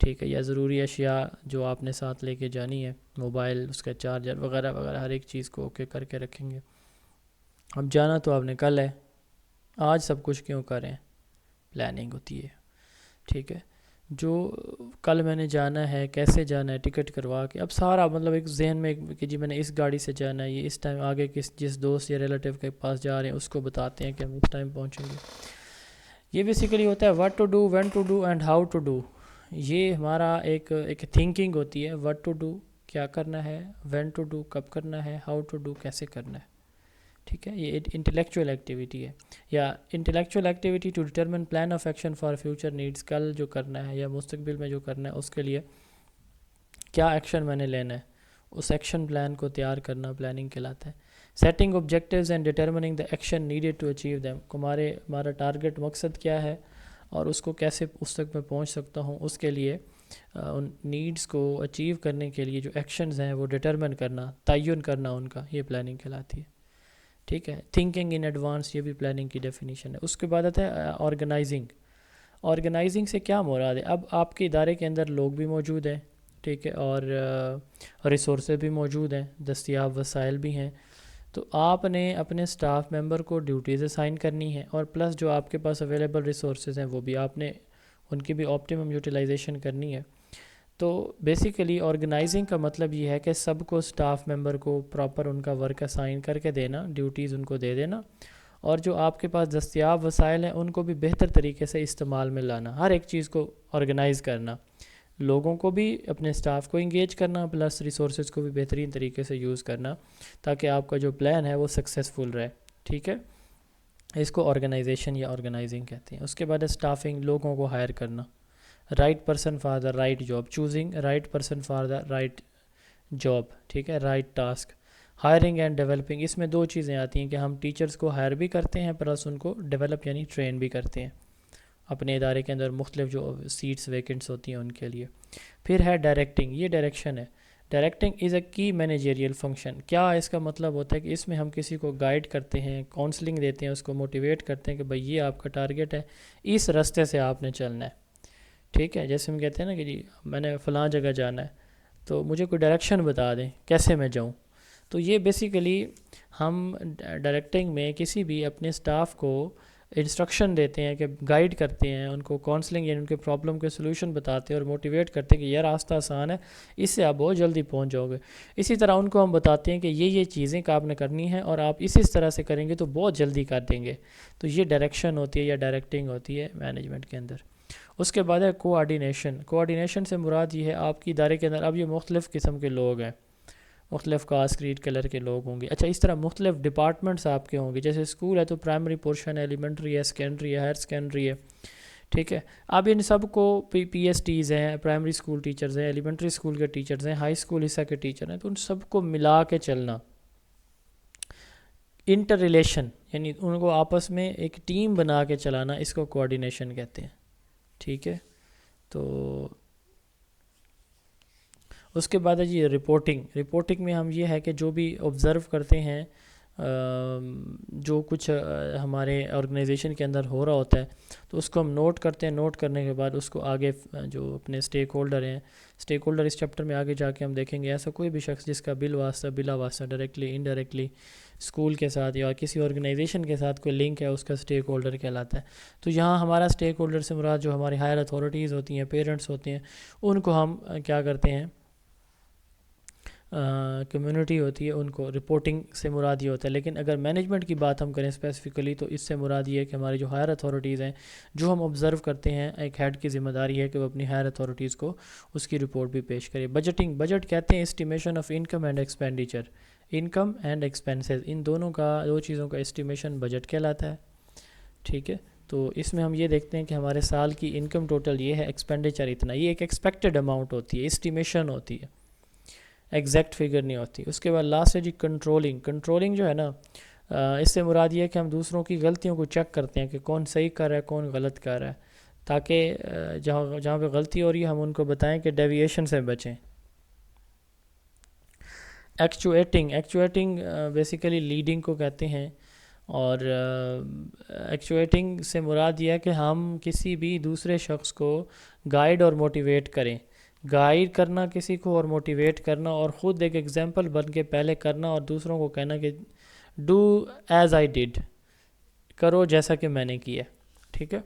ٹھیک ہے، یا ضروری اشیاء جو آپ نے ساتھ لے کے جانی ہے، موبائل، اس کا چارجر وغیرہ وغیرہ، ہر ایک چیز کو اوکے کر کے رکھیں گے. اب جانا تو آپ نے کل ہے، آج سب کچھ کیوں کریں؟ پلاننگ ہوتی ہے. ٹھیک ہے، جو کل میں نے جانا ہے، کیسے جانا ہے، ٹکٹ کروا کے، اب سارا مطلب ایک ذہن میں کہ جی میں نے اس گاڑی سے جانا ہے، یہ اس ٹائم آگے جس دوست یا ریلیٹیو کے پاس جا رہے ہیں اس کو بتاتے ہیں کہ ہم اس ٹائم پہنچیں گے. یہ بیسیکلی ہوتا ہے what to do, when to do and how to do. یہ ہمارا ایک تھنکنگ ہوتی ہے. واٹ ٹو ڈو کیا کرنا ہے، وین ٹو ڈو کب کرنا ہے، ہاؤ ٹو ڈو کیسے کرنا ہے. ٹھیک ہے، یہ انٹلیکچوئل ایکٹیویٹی ہے، یا intellectual activity to determine plan of action for future needs. کل جو کرنا ہے یا مستقبل میں جو کرنا ہے اس کے لیے کیا ایکشن میں نے لینا ہے، اس ایکشن پلان کو تیار کرنا پلاننگ کہلاتا ہے. Setting objectives and determining the action needed to achieve them. ہمارا ٹارگیٹ مقصد کیا ہے اور اس کو کیسے اس تک میں پہنچ سکتا ہوں، اس کے لیے ان نیڈز کو اچیو کرنے کے لیے جو ایکشنز ہیں وہ ڈیٹرمن کرنا، تعین کرنا ان کا، یہ پلاننگ کہلاتی ہے. ٹھیک ہے، تھنکنگ ان ایڈوانس یہ بھی پلاننگ کی ڈیفینیشن ہے. اس کے بعد آتا ہے آرگنائزنگ. آرگنائزنگ سے کیا مراد ہے؟ اب آپ کے ادارے کے اندر لوگ بھی موجود ہیں، ٹھیک ہے، اور ریسورسز بھی موجود ہیں، دستیاب وسائل بھی ہیں. تو آپ نے اپنے سٹاف ممبر کو ڈیوٹیز اسائن کرنی ہے، اور پلس جو آپ کے پاس اویلیبل ریسورسز ہیں وہ بھی آپ نے ان کی بھی آپٹیمم یوٹیلائزیشن کرنی ہے. تو بیسیکلی آرگنائزنگ کا مطلب یہ ہے کہ سب کو، سٹاف ممبر کو پراپر ان کا ورک اسائن کر کے دینا، ڈیوٹیز ان کو دے دینا، اور جو آپ کے پاس دستیاب وسائل ہیں ان کو بھی بہتر طریقے سے استعمال میں لانا. ہر ایک چیز کو آرگنائز کرنا، لوگوں کو بھی، اپنے سٹاف کو انگیج کرنا، پلس ریسورسز کو بھی بہترین طریقے سے یوز کرنا تاکہ آپ کا جو پلان ہے وہ سکسیزفل رہے. ٹھیک ہے، اس کو آرگنائزیشن یا آرگنائزنگ کہتے ہیں. اس کے بعد اسٹافنگ، لوگوں کو ہائر کرنا. Right person for the right job, choosing right person for the right job. ٹھیک ہے، right task. Hiring and developing, اس میں 2 چیزیں آتی ہیں کہ ہم ٹیچرز کو ہائر بھی کرتے ہیں پلس ان کو ڈیولپ یعنی ٹرین بھی کرتے ہیں. اپنے ادارے کے اندر مختلف جو سیٹس ویکنٹس ہوتی ہیں ان کے لیے. پھر ہے ڈائریکٹنگ، یہ ڈائریکشن ہے. ڈائریکٹنگ از اے کی مینیجریل فنکشن. کیا اس کا مطلب ہوتا ہے کہ اس میں ہم کسی کو گائیڈ کرتے ہیں، کاؤنسلنگ دیتے ہیں، اس کو موٹیویٹ کرتے ہیں کہ بھئی یہ آپ کا ٹارگیٹ ہے، اس راستے سے آپ نے چلنا ہے. ٹھیک ہے، جیسے ہم کہتے ہیں نا کہ جی میں نے فلاں جگہ جانا ہے تو مجھے کوئی ڈائریکشن بتا دیں کیسے میں جاؤں. تو یہ بیسیکلی ہم ڈائریکٹنگ میں کسی بھی اپنے سٹاف کو انسٹرکشن دیتے ہیں، کہ گائیڈ کرتے ہیں ان کو، کاؤنسلنگ یعنی ان کے پرابلم کے سلوشن بتاتے ہیں اور موٹیویٹ کرتے ہیں کہ یہ راستہ آسان ہے، اس سے آپ بہت جلدی پہنچ جاؤ گے. اسی طرح ان کو ہم بتاتے ہیں کہ یہ چیزیں کہ آپ نے کرنی ہیں اور آپ اس طرح سے کریں گے تو بہت جلدی کر دیں گے. تو یہ ڈائریکشن ہوتی ہے یا ڈائریکٹنگ ہوتی ہے مینجمنٹ کے اندر. اس کے بعد ہے کوآرڈینیشن. کوآرڈینیشن سے مراد یہ ہے آپ کی ادارے کے اندر اب یہ مختلف قسم کے لوگ ہیں، مختلف کاسٹ کریڈ کلر کے لوگ ہوں گے. اچھا، اس طرح مختلف ڈپارٹمنٹس آپ کے ہوں گے. جیسے اسکول ہے تو پرائمری پورشن ہے، ایلیمنٹری ہے، سیکنڈری ہے، ہائر سیکنڈری ہے. ٹھیک ہے، اب ان سب کو پی ایس ٹیز ہیں، پرائمری اسکول ٹیچرز ہیں، ایلیمنٹری اسکول کے ٹیچرز ہیں، ہائی اسکول حصہ کے ٹیچر ہیں. تو ان سب کو ملا کے چلنا، انٹر ریلیشن یعنی ان کو آپس میں ایک ٹیم بنا کے چلانا، اس کو کوآرڈینیشن کہتے ہیں. ٹھیک ہے، تو اس کے بعد ہے جی رپورٹنگ. رپورٹنگ میں ہم یہ ہے کہ جو بھی آبزرو کرتے ہیں، جو کچھ ہمارے آرگنائزیشن کے اندر ہو رہا ہوتا ہے تو اس کو ہم نوٹ کرتے ہیں. نوٹ کرنے کے بعد اس کو آگے جو اپنے اسٹیک ہولڈر ہیں، اسٹیک ہولڈر اس چیپٹر میں آگے جا کے ہم دیکھیں گے. ایسا کوئی بھی شخص جس کا بلا واسطہ ڈائریکٹلی انڈائریکٹلی اسکول کے ساتھ یا کسی آرگنائزیشن کے ساتھ کوئی لنک ہے، اس کا اسٹیک ہولڈر کہلاتا ہے. تو یہاں ہمارا اسٹیک ہولڈر سے مراد جو ہماری ہائر اتھارٹیز ہوتی ہیں، پیرنٹس ہوتے ہیں، ان کو ہم کیا کرتے ہیں، کمیونٹی ہوتی ہے، ان کو رپورٹنگ سے مراد یہ ہوتا ہے. لیکن اگر مینجمنٹ کی بات ہم کریں اسپیسیفکلی تو اس سے مراد یہ ہے کہ ہماری جو ہائر اتھارٹیز ہیں، جو ہم آبزرو کرتے ہیں، ایک ہیڈ کی ذمہ داری ہے کہ وہ اپنی ہائر اتھارٹیز کو اس کی رپورٹ بھی پیش کرے. بجٹنگ، بجٹ کہتے ہیں estimation of income and expenditure. Income and expenses, ان دونوں کا، دو چیزوں کا اسٹیمیشن بجٹ کہلاتا ہے. ٹھیک ہے، تو اس میں ہم یہ دیکھتے ہیں کہ ہمارے سال کی انکم ٹوٹل یہ ہے، ایکسپینڈیچر اتنا. یہ ایک ایکسپیکٹڈ اماؤنٹ ہوتی ہے، اسٹیمیشن ہوتی ہے، ایگزیکٹ فگر نہیں ہوتی. اس کے بعد لاسٹ ہے جی کنٹرولنگ. کنٹرولنگ جو ہے نا، اس سے مراد یہ ہے کہ ہم دوسروں کی غلطیوں کو چیک کرتے ہیں کہ کون صحیح کر رہا ہے، کون غلط کر رہا ہے، تاکہ جہاں پہ غلطی ہو رہی ہے ہم ان کو بتائیں کہ ڈیویشن سے بچیں. ایکچویٹنگ، ایکچویٹنگ بیسیکلی لیڈنگ کو کہتے ہیں. اور ایکچویٹنگ سے مراد یہ ہے کہ ہم کسی بھی دوسرے شخص کو گائیڈ اور موٹیویٹ کریں. گائیڈ کرنا کسی کو اور موٹیویٹ کرنا، اور خود ایک ایگزامپل بن کے پہلے کرنا اور دوسروں کو کہنا کہ ڈو ایز آئی ڈیڈ، کرو جیسا کہ میں نے کیا. ٹھیک ہے،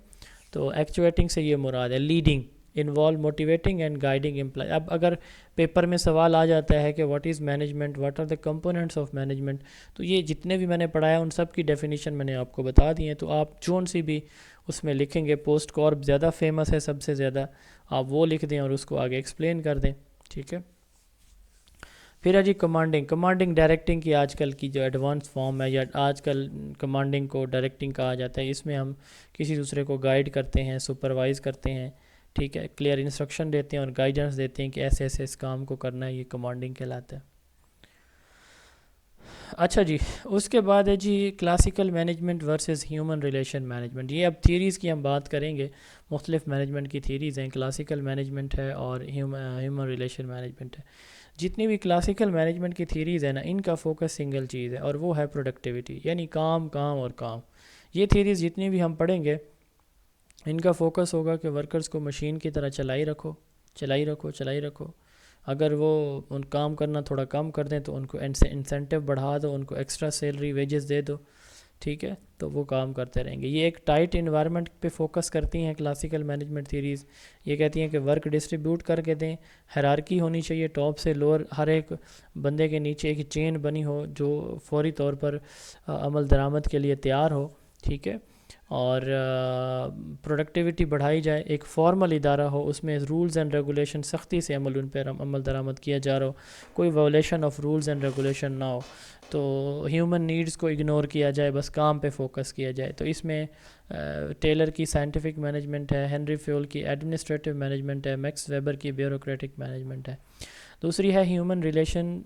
تو ایکچویٹنگ سے یہ مراد ہے. Leading involve motivating and guiding employee. اب اگر پیپر میں سوال آ جاتا ہے کہ what is management, what are the components of management, تو یہ جتنے بھی میں نے پڑھایا ان سب کی ڈیفینیشن میں نے آپ کو بتا دی ہیں. تو آپ جون سی بھی اس میں لکھیں گے، پوسٹ کارپ زیادہ فیمس ہے سب سے زیادہ، آپ وہ لکھ دیں اور اس کو آگے ایکسپلین کر دیں. ٹھیک ہے، پھر ہے جی کمانڈنگ. کمانڈنگ ڈائریکٹنگ کی آج کل کی جو ایڈوانس فارم ہے، یا آج کل کمانڈنگ کو ڈائریکٹنگ کہا جاتا ہے. اس میں ہم کسی دوسرے کو گائیڈ کرتے ہیں، سپروائز کرتے ہیں. ٹھیک ہے، کلیئر انسٹرکشن دیتے ہیں اور گائیڈنس دیتے ہیں کہ ایسے ایسے اس کام کو کرنا ہے. یہ کمانڈنگ کہلاتا ہے. اچھا جی، اس کے بعد ہے جی classical management versus human relation management. یہ اب تھیریز کی ہم بات کریں گے. مختلف مینجمنٹ کی تھیریز ہیں، کلاسیکل مینجمنٹ ہے اور ہیومن ریلیشن مینجمنٹ ہے. جتنی بھی کلاسیکل مینجمنٹ کی تھیریز ہیں نا، ان کا فوکس سنگل چیز ہے اور وہ ہے پروڈکٹیوٹی، یعنی کام کام اور کام. یہ تھیریز جتنی بھی ہم پڑھیں گے ان کا فوکس ہوگا کہ ورکرز کو مشین کی طرح چلائی رکھو، چلائی رکھو، چلائی رکھو. اگر وہ ان کام کرنا تھوڑا کم کر دیں تو ان کو انسینٹیو بڑھا دو، ان کو ایکسٹرا سیلری ویجز دے دو. ٹھیک ہے، تو وہ کام کرتے رہیں گے. یہ ایک ٹائٹ انوائرمنٹ پہ فوکس کرتی ہیں کلاسیکل مینجمنٹ تھیریز. یہ کہتی ہیں کہ ورک ڈسٹریبیوٹ کر کے دیں، ہیرارکی ہونی چاہیے ٹاپ سے لوور، ہر ایک بندے کے نیچے ایک چین بنی ہو جو فوری طور پر عمل درآمد کے لیے تیار ہو. ٹھیک ہے، اور پروڈکٹیوٹی بڑھائی جائے. ایک فارمل ادارہ ہو، اس میں رولز اینڈ ریگولیشن سختی سے ان پر عمل درآمد کیا جا رہا ہو، کوئی violation of rules and regulation نہ ہو. تو ہیومن نیڈز کو اگنور کیا جائے، بس کام پہ فوکس کیا جائے. تو اس میں ٹیلر کی سائنٹیفک مینجمنٹ ہے، ہنری فیول کی ایڈمنسٹریٹو مینجمنٹ ہے، میکس ویبر کی بیوروکریٹک مینجمنٹ ہے. دوسری ہے ہیومن ریلیشن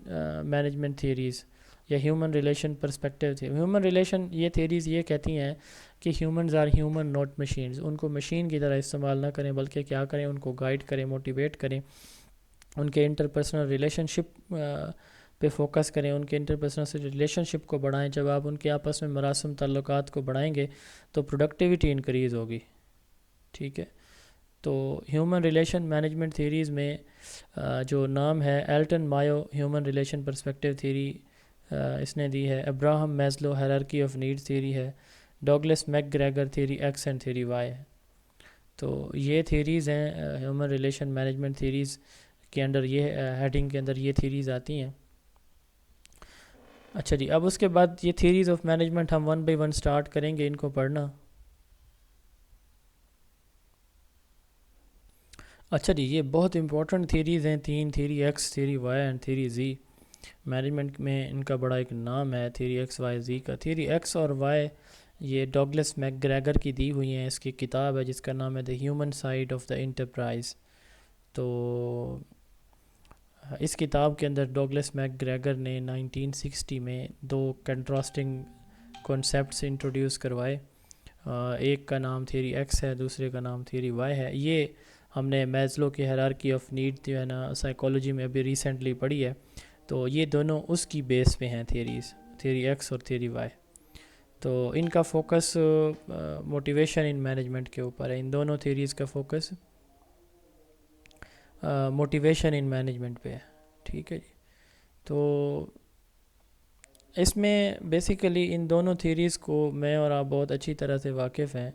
مینجمنٹ تھیریز یا ہیومن ریلیشن پرسپیکٹیو تھی. ہیومن ریلیشن یہ تھیریز یہ کہتی ہیں کہ humans are human not machines. ان کو مشین کی طرح استعمال نہ کریں بلکہ کیا کریں, ان کو گائیڈ کریں, موٹیویٹ کریں, ان کے انٹرپرسنل ریلیشن شپ پہ فوکس کریں, ان کے انٹرپرسنل ریلیشن شپ کو بڑھائیں. جب آپ ان کے آپس میں مراسم تعلقات کو بڑھائیں گے تو پروڈکٹیوٹی انکریز ہوگی. ٹھیک ہے, تو ہیومن ریلیشن مینجمنٹ تھیریز میں جو نام ہے Elton Mayo human relation perspective theory اس نے دی ہے. Abraham Maslow hierarchy of needs theory ہے. Douglas McGregor theory X and theory Y ہے. تو یہ تھیریز ہیں ہیومن ریلیشن مینجمنٹ تھیریز کے اندر, یہ ہیڈنگ کے اندر یہ تھیریز آتی ہیں. اچھا جی, اب اس کے بعد یہ تھیریز آف مینجمنٹ ہم ون بائی ون سٹارٹ کریں گے ان کو پڑھنا. اچھا جی, یہ بہت امپورٹنٹ تھیریز ہیں تین, theory X, theory Y and theory Z. Management میں ان کا بڑا ایک نام ہے تھیری ایکس وائی زی کا. تھیری ایکس اور وائی یہ ڈوگلس میک گریگر کی دی ہوئی ہیں. اس کی کتاب ہے جس کا نام ہے the human side of the enterprise. تو اس کتاب کے اندر ڈوگلس میک گریگر نے 1960 میں دو کنٹراسٹنگ کنسیپٹس انٹروڈیوس کروائے. ایک کا نام تھیری ایکس ہے, دوسرے کا نام تھیری وائی ہے. یہ ہم نے میزلو کی ہیرارکی آف نیڈ جو ہے نا سائیکالوجی میں ابھی ریسنٹلی پڑھی ہے. تو یہ دونوں اس کی بیس پہ ہیں تھیریز, تھیری ایکس اور تھیری وائی. تو ان کا فوکس موٹیویشن ان مینجمنٹ کے اوپر ہے. ان دونوں تھیریز کا فوکس موٹیویشن ان مینجمنٹ پہ ہے. ٹھیک ہے جی, تو اس میں بیسیکلی ان دونوں تھیریز کو میں اور آپ بہت اچھی طرح سے واقف ہیں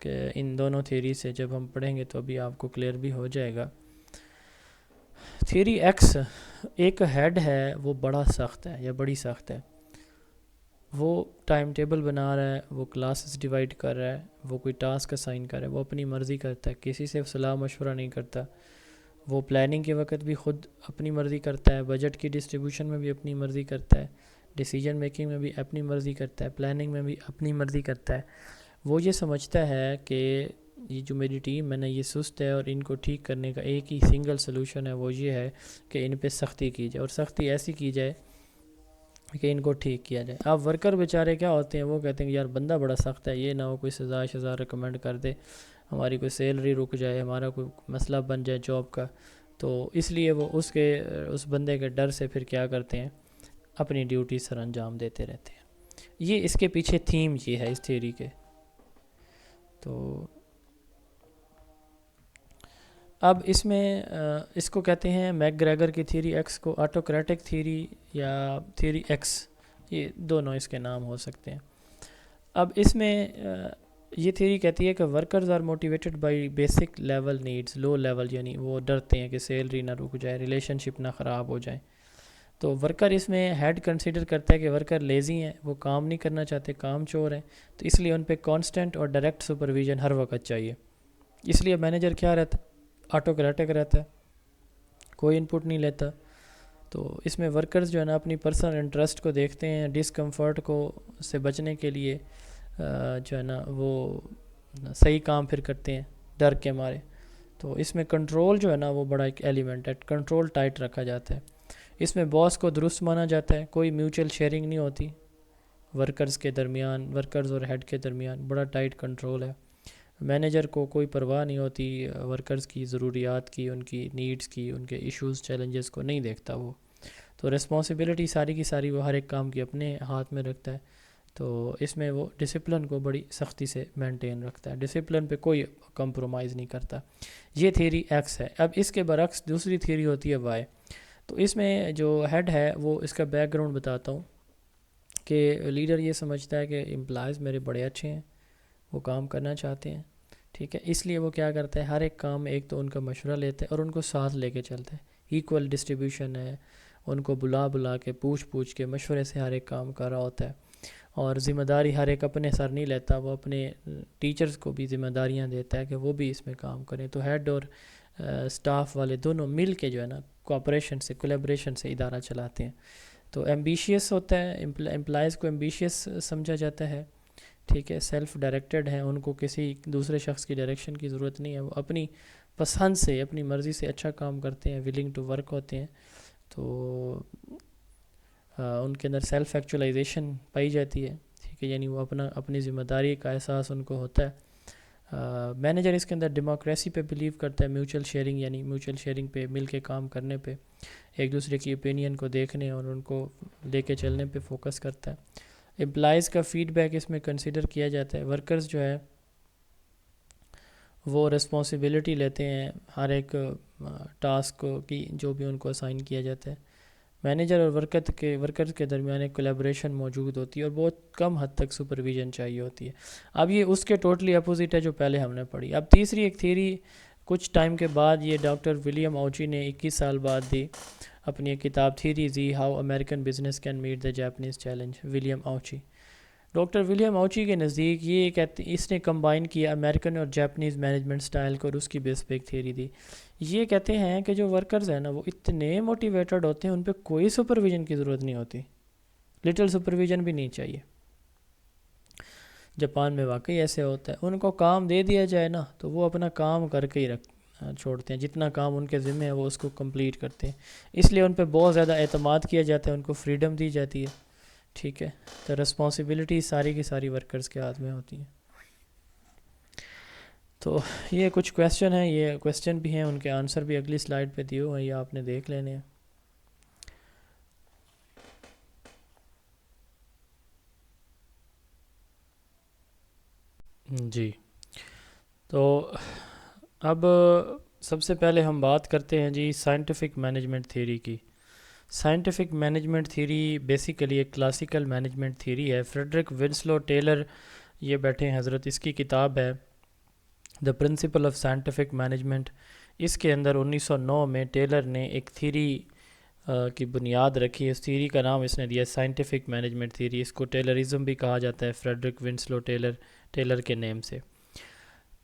کہ ان دونوں تھیری سے جب ہم پڑھیں گے تو ابھی آپ کو کلیئر بھی ہو جائے گا. تھیری ایکس ایک ہیڈ ہے, وہ بڑا سخت ہے یا بڑی سخت ہے. وہ ٹائم ٹیبل بنا رہا ہے, وہ کلاسز ڈیوائڈ کر رہا ہے, وہ کوئی ٹاسک اسائن کر رہا ہے, وہ اپنی مرضی کرتا ہے, کسی سے صلاح مشورہ نہیں کرتا. وہ پلاننگ کے وقت بھی خود اپنی مرضی کرتا ہے, بجٹ کی ڈسٹریبیوشن میں بھی اپنی مرضی کرتا ہے, ڈیسیجن میکنگ میں بھی اپنی مرضی کرتا ہے, پلاننگ میں بھی اپنی مرضی کرتا ہے. وہ یہ سمجھتا ہے کہ یہ جو میری ٹیم ہے نا یہ سست ہے, اور ان کو ٹھیک کرنے کا ایک ہی سنگل سلوشن ہے, وہ یہ ہے کہ ان پہ سختی کی جائے, اور سختی ایسی کی جائے کہ ان کو ٹھیک کیا جائے. اب ورکر بیچارے کیا ہوتے ہیں, وہ کہتے ہیں کہ یار بندہ بڑا سخت ہے, یہ نہ ہو کوئی سزا شزا ریکمینڈ کر دے, ہماری کوئی سیلری رک جائے, ہمارا کوئی مسئلہ بن جائے جاب کا. تو اس لیے وہ اس بندے کے ڈر سے پھر کیا کرتے ہیں, اپنی ڈیوٹی سر انجام دیتے رہتے ہیں. یہ اس کے پیچھے تھیم یہ ہے اس تھیوری کے. تو اب اس میں اس کو کہتے ہیں میک گریگر کی تھیری ایکس کو آٹوکریٹک تھیری یا تھیری ایکس, یہ دونوں اس کے نام ہو سکتے ہیں. اب اس میں یہ تھیری کہتی ہے کہ workers are motivated by basic level needs, low level یعنی وہ ڈرتے ہیں کہ سیلری نہ رک جائے, ریلیشن شپ نہ خراب ہو جائیں. تو ورکر اس میں ہیڈ کنسیڈر کرتا ہے کہ ورکر لیزی ہیں, وہ کام نہیں کرنا چاہتے, کام چور ہیں, تو اس لیے ان پہ کانسٹنٹ اور ڈائریکٹ سپرویژن ہر وقت چاہیے. اس لیے مینیجر کیا رہتا ہے, آٹوکریٹک رہتا ہے, کوئی انپٹ نہیں لیتا. تو اس میں ورکرز جو ہے نا اپنی پرسنل انٹرسٹ کو دیکھتے ہیں, ڈسکمفرٹ کو سے بچنے کے لیے جو ہے نا وہ صحیح کام پھر کرتے ہیں ڈر کے مارے. تو اس میں کنٹرول جو ہے نا وہ بڑا ایک ایلیمنٹ ہے, کنٹرول ٹائٹ رکھا جاتا ہے. اس میں باس کو درست مانا جاتا ہے, کوئی میوچل شیئرنگ نہیں ہوتی ورکرز کے درمیان, ورکرز اور ہیڈ کے درمیان بڑا ٹائٹ کنٹرول ہے. مینیجر کو کوئی پرواہ نہیں ہوتی ورکرز کی ضروریات کی, ان کی نیڈز کی, ان کے ایشوز چیلنجز کو نہیں دیکھتا وہ. تو رسپانسبلٹی ساری کی ساری وہ ہر ایک کام کی اپنے ہاتھ میں رکھتا ہے. تو اس میں وہ ڈسپلن کو بڑی سختی سے مینٹین رکھتا ہے, ڈسپلن پہ کوئی کمپرومائز نہیں کرتا. یہ تھیری ایکس ہے. اب اس کے برعکس دوسری تھیری ہوتی ہے وائی. تو اس میں جو ہیڈ ہے وہ اس کا بیک گراؤنڈ بتاتا ہوں کہ لیڈر یہ سمجھتا ہے کہ امپلائز میرے بڑے اچھے ہیں, وہ کام کرنا چاہتے ہیں, ٹھیک ہے, اس لیے وہ کیا کرتا ہے ہر ایک کام میں ایک تو ان کا مشورہ لیتا ہے اور ان کو ساتھ لے کے چلتا ہے. ایکول ڈسٹریبیوشن ہے, ان کو بلا کے پوچھ کے مشورے سے ہر ایک کام کر رہا ہوتا ہے. اور ذمہ داری ہر ایک اپنے سر نہیں لیتا, وہ اپنے ٹیچرز کو بھی ذمہ داریاں دیتا ہے کہ وہ بھی اس میں کام کریں. تو ہیڈ اور سٹاف والے دونوں مل کے جو ہے نا کوآپریشن سے, کولیبریشن سے ادارہ چلاتے ہیں. تو ایمبیشیس ہوتا ہے, امپلائز کو ایمبیشیس سمجھا جاتا ہے, ٹھیک ہے, سیلف ڈائریکٹڈ ہیں, ان کو کسی دوسرے شخص کی ڈائریکشن کی ضرورت نہیں ہے, وہ اپنی پسند سے اپنی مرضی سے اچھا کام کرتے ہیں, ولنگ ٹو ورک ہوتے ہیں. تو ان کے اندر سیلف ایکچولائزیشن پائی جاتی ہے, ٹھیک ٹھیک ہے، یعنی وہ اپنی ذمہ داری کا احساس ان کو ہوتا ہے. مینیجر اس کے اندر ڈیموکریسی پہ بلیو کرتا ہے، میوچل شیئرنگ یعنی میوچل شیئرنگ پہ، مل کے کام کرنے پہ، ایک دوسرے کی اوپینین کو دیکھنے اور ان کو لے کے چلنے پہ فوکس کرتا ہے. امپلائیز کا فیڈ بیک اس میں کنسیڈر کیا جاتا ہے. ورکرز جو ہے وہ رسپانسبلٹی لیتے ہیں ہر ایک ٹاسک کی جو بھی ان کو اسائن کیا جاتا ہے. مینیجر اور ورکرز کے درمیان ایک کولیبریشن موجود ہوتی ہے اور بہت کم حد تک سپرویژن چاہیے ہوتی ہے. اب یہ اس کے ٹوٹلی اپوزٹ ہے جو پہلے ہم نے پڑھی. اب تیسری ایک تھیری کچھ ٹائم کے بعد یہ ڈاکٹر ولیم آؤچی نے 21 سال بعد دی، اپنی ایک کتاب تھیری دی how American business can meet the Japanese challenge. William Ouchi, doctor William Ouchi کے نزدیک یہ اس نے کمبائن کیا امریکن اور جاپنیز مینجمنٹ سٹائل کو اور اس کی بیس پہ ایک تھیری دی. یہ کہتے ہیں کہ جو ورکرز ہیں نا وہ اتنے موٹیویٹڈ ہوتے ہیں، ان پہ کوئی سپرویژن کی ضرورت نہیں ہوتی، لٹل سپرویژن بھی نہیں چاہیے. جاپان میں واقعی ایسے ہوتا ہے، ان کو کام دے دیا جائے نا تو وہ اپنا کام کر کے ہی چھوڑتے ہیں، جتنا کام ان کے ذمہ ہے وہ اس کو کمپلیٹ کرتے ہیں. اس لیے ان پہ بہت زیادہ اعتماد کیا جاتا ہے، ان کو فریڈم دی جاتی ہے. ٹھیک ہے، تو رسپانسبلٹی ساری کی ساری ورکرز کے ہاتھ میں ہوتی ہیں. تو یہ کچھ کویسچن ہیں، یہ کویسچن بھی ہیں، ان کے آنسر بھی اگلی سلائیڈ پہ دیے ہوئے ہیں، یہ آپ نے دیکھ لینے ہیں. جی، تو اب سب سے پہلے ہم بات کرتے ہیں جی سائنٹیفک مینجمنٹ تھیوری کی. سائنٹیفک مینجمنٹ تھیوری بیسیکلی ایک کلاسیکل مینجمنٹ تھیوری ہے. فریڈرک ونسلو ٹیلر یہ بیٹھے ہیں حضرت، اس کی کتاب ہے دا پرنسپل آف سائنٹیفک مینجمنٹ. اس کے اندر 1909 میں ٹیلر نے ایک تھیوری کی بنیاد رکھی. اس تھیوری کا نام اس نے دیا سائنٹیفک مینجمنٹ تھیوری. اس کو ٹیلرزم بھی کہا جاتا ہے، فریڈرک ونسلو ٹیلر کے نیم سے.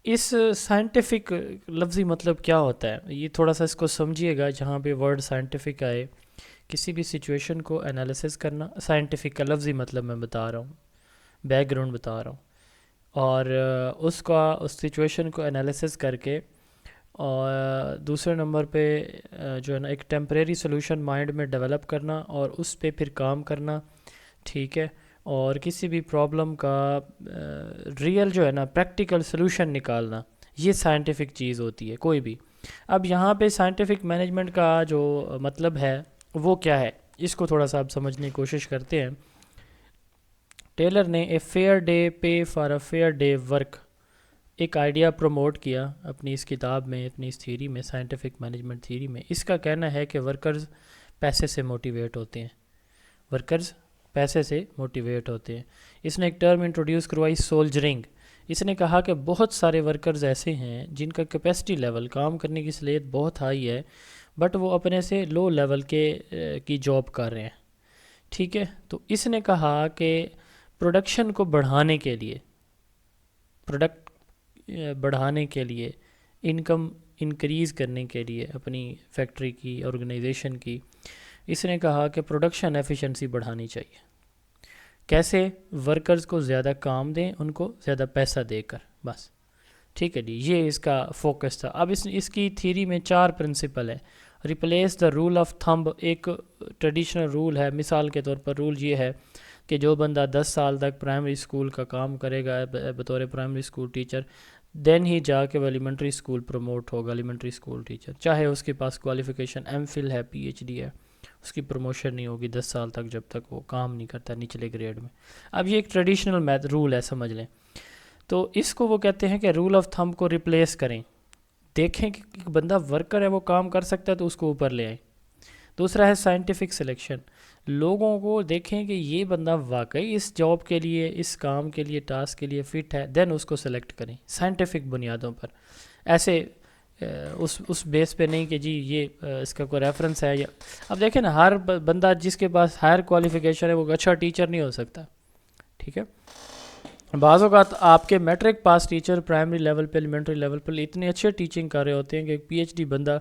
اس سائنٹیفک لفظی مطلب کیا ہوتا ہے یہ تھوڑا سا اس کو سمجھیے گا. جہاں پہ ورڈ سائنٹیفک آئے، کسی بھی سچویشن کو انالیسس کرنا، سائنٹیفک کا لفظی مطلب میں بتا رہا ہوں، بیک گراؤنڈ بتا رہا ہوں، اور اس سچویشن کو انالیسس کر کے، اور دوسرے نمبر پہ جو ہے نا ایک ٹیمپریری سولوشن مائنڈ میں ڈیولپ کرنا اور اس پہ پھر کام کرنا. ٹھیک ہے، اور کسی بھی پرابلم کا ریئل جو ہے نا پریکٹیکل سلوشن نکالنا، یہ سائنٹیفک چیز ہوتی ہے کوئی بھی. اب یہاں پہ سائنٹیفک مینجمنٹ کا جو مطلب ہے وہ کیا ہے، اس کو تھوڑا سا آپ سمجھنے کی کوشش کرتے ہیں. ٹیلر نے a fair day pay for a fair day work ایک آئیڈیا پروموٹ کیا اپنی اس کتاب میں، اپنی اس تھیوری میں، سائنٹیفک مینجمنٹ تھیوری میں. اس کا کہنا ہے کہ ورکرز پیسے سے موٹیویٹ ہوتے ہیں، ورکرز پیسے سے موٹیویٹ ہوتے ہیں. اس نے ایک ٹرم انٹروڈیوس کروائی سولجرنگ. اس نے کہا کہ بہت سارے ورکرز ایسے ہیں جن کا کیپیسٹی لیول، کام کرنے کی صلاحیت بہت ہائی ہے، بٹ وہ اپنے سے لو لیول کی جاب کر رہے ہیں. ٹھیک ہے، تو اس نے کہا کہ پروڈکشن کو بڑھانے کے لیے، پروڈکٹ بڑھانے کے لیے، انکم انکریز کرنے کے لیے اپنی فیکٹری کی، آرگنائزیشن کی، اس نے کہا کہ پروڈکشن ایفیشنسی بڑھانی چاہیے. کیسے؟ ورکرز کو زیادہ کام دیں، ان کو زیادہ پیسہ دے کر، بس. ٹھیک ہے جی، یہ اس کا فوکس تھا. اب اس کی تھیوری میں 4 پرنسپل ہے. Replace the rule of thumb, ایک ٹریڈیشنل رول ہے. مثال کے طور پر رول یہ ہے کہ جو بندہ 10 سال تک پرائمری اسکول کا کام کرے گا بطور پرائمری اسکول ٹیچر، دین ہی جا کے وہ ایلیمنٹری اسکول پروموٹ ہوگا، ایلیمنٹری اسکول ٹیچر، چاہے اس کے پاس کوالیفیکیشن ایم فل ہے، پی ایچ ڈی ہے، اس کی پروموشن نہیں ہوگی 10 سال تک جب تک وہ کام نہیں کرتا نچلے گریڈ میں. اب یہ ایک ٹریڈیشنل رول ہے، سمجھ لیں. تو اس کو وہ کہتے ہیں کہ رول آف تھمب کو ریپلیس کریں. دیکھیں کہ ایک بندہ ورکر ہے، وہ کام کر سکتا ہے تو اس کو اوپر لے آئیں. دوسرا ہے سائنٹیفک سلیکشن. لوگوں کو دیکھیں کہ یہ بندہ واقعی اس جاب کے لیے، اس کام کے لیے، ٹاسک کے لیے فٹ ہے، دین اس کو سلیکٹ کریں سائنٹیفک بنیادوں پر. ایسے اس بیس پہ نہیں کہ جی یہ اس کا کوئی ریفرنس ہے. اب دیکھیں نا، ہر بندہ جس کے پاس ہائر کوالیفیکیشن ہے وہ اچھا ٹیچر نہیں ہو سکتا. ٹھیک ہے، بعض اوقات آپ کے matric pass teacher primary level پہ، ایلیمنٹری لیول پہ اتنے اچھے ٹیچنگ کر رہے ہوتے ہیں کہ ایک پی ایچ ڈی بندہ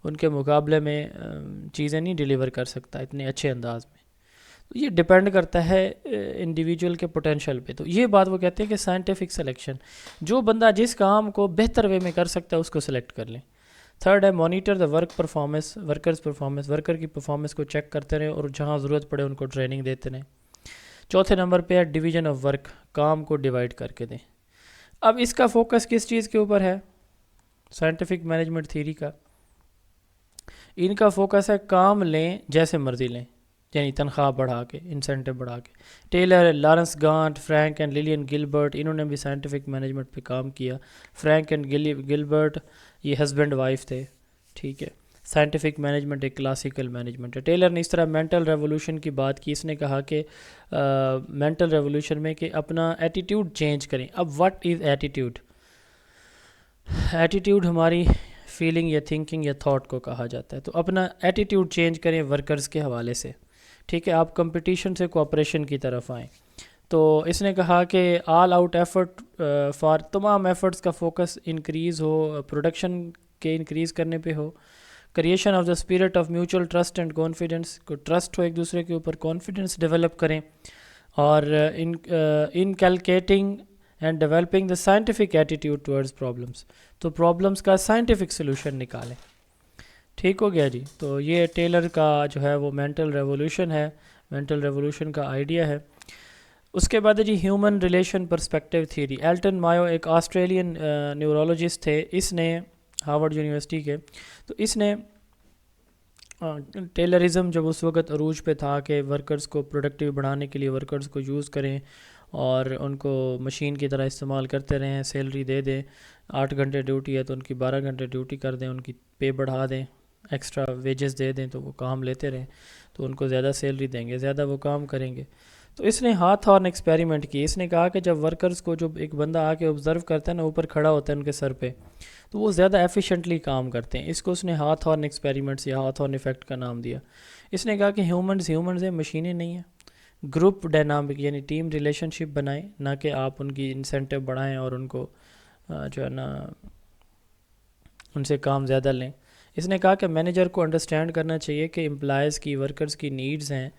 ان کے مقابلے میں چیزیں نہیں ڈیلیور کر سکتا اتنے اچھے انداز میں. تو یہ ڈیپینڈ کرتا ہے انڈیویجول کے پوٹینشیل پہ. تو یہ بات وہ کہتے ہیں کہ سائنٹیفک سلیکشن، جو بندہ جس کام کو بہتر وے میں کر سکتا ہے اس کو سلیکٹ کر لیں. تھرڈ ہے monitor the work performance, workers performance, worker کی پرفارمنس کو چیک کرتے رہیں اور جہاں ضرورت پڑے ان کو ٹریننگ دیتے رہیں. چوتھے نمبر پہ ہے ڈویژن آف ورک، کام کو ڈیوائڈ کر کے دیں. اب اس کا فوکس کس چیز کے اوپر ہے؟ سائنٹیفک مینجمنٹ تھیوری کا. ان کا فوکس ہے کام لیں جیسے مرضی لیں، یعنی تنخواہ بڑھا کے، انسینٹو بڑھا کے. Taylor, Lawrence Gantt, Frank and Lillian Gilbreth, انہوں نے بھی سائنٹیفک مینجمنٹ پہ کام کیا. فرینک اینڈ گلبرٹ یہ ہسبینڈ وائف تھے. ٹھیک ہے، سائنٹیفک مینجمنٹ ایک کلاسیکل مینجمنٹ ہے. ٹیلر نے اس طرح مینٹل ریولوشن کی بات کی. اس نے کہا کہ مینٹل ریولوشن میں کہ اپنا ایٹیٹیوڈ چینج کریں. اب واٹ از ایٹیٹیوڈ؟ ایٹیٹیوڈ ہماری فیلنگ یا تھنکنگ یا تھاٹ کو کہا جاتا ہے. تو اپنا ایٹیٹیوڈ چینج کریں ورکرز کے حوالے سے. ٹھیک ہے، آپ کمپٹیشن سے کوآپریشن کی طرف آئیں. تو اس نے کہا کہ آل آؤٹ ایفرٹ فار، تمام ایفرٹس کا فوکس انکریز ہو، پروڈکشن کے انکریز کرنے پہ ہو. Creation of the spirit of mutual trust and confidence, کو ٹرسٹ ہو ایک دوسرے کے اوپر، کانفیڈنس ڈیولپ کریں. اور inculcating and developing the scientific attitude towards problems, تو پرابلمس کا سائنٹیفک سلوشن نکالیں. ٹھیک ہو گیا جی. تو یہ ٹیلر کا جو ہے وہ مینٹل ریولوشن ہے، مینٹل ریولوشن کا آئیڈیا ہے. اس کے بعد جی human relation perspective theory. Elton Mayo ایک آسٹریلین نیورولوجسٹ تھے، اس نے ہارورڈ یونیورسٹی کے، تو اس نے ٹیلرزم جب اس وقت عروج پہ تھا کہ ورکرز کو پروڈکٹیو بڑھانے کے لیے ورکرز کو یوز کریں اور ان کو مشین کی طرح استعمال کرتے رہیں، سیلری دے دیں. 8 گھنٹے ڈیوٹی ہے تو ان کی 12 گھنٹے ڈیوٹی کر دیں، ان کی پے بڑھا دیں، ایکسٹرا ویجز دے دیں تو وہ کام لیتے رہیں، تو ان کو زیادہ سیلری دیں گے، زیادہ وہ کام کریں گے. تو اس نے ہاتھ ہارن ایکسپیریمنٹ کی. اس نے کہا کہ جب ورکرز کو، جب ایک بندہ آ کے آبزرو کرتا ہے نا، اوپر کھڑا ہوتا ہے ان کے سر پہ، تو وہ زیادہ ایفیشینٹلی کام کرتے ہیں. اس کو اس نے ہاتھ ہارن ایکسپیریمنٹس یا ہاتھ ہارن ایفیکٹ کا نام دیا. اس نے کہا کہ ہیومنز ہیں، مشینیں نہیں ہیں. گروپ ڈائنامک یعنی ٹیم ریلیشن شپ بنائیں، نہ کہ آپ ان کی انسینٹیو بڑھائیں اور ان کو جو ہے نا ان سے کام زیادہ لیں. اس نے کہا کہ مینیجر کو انڈرسٹینڈ کرنا چاہیے کہ امپلائز کی، ورکرز کی نیڈز ہیں،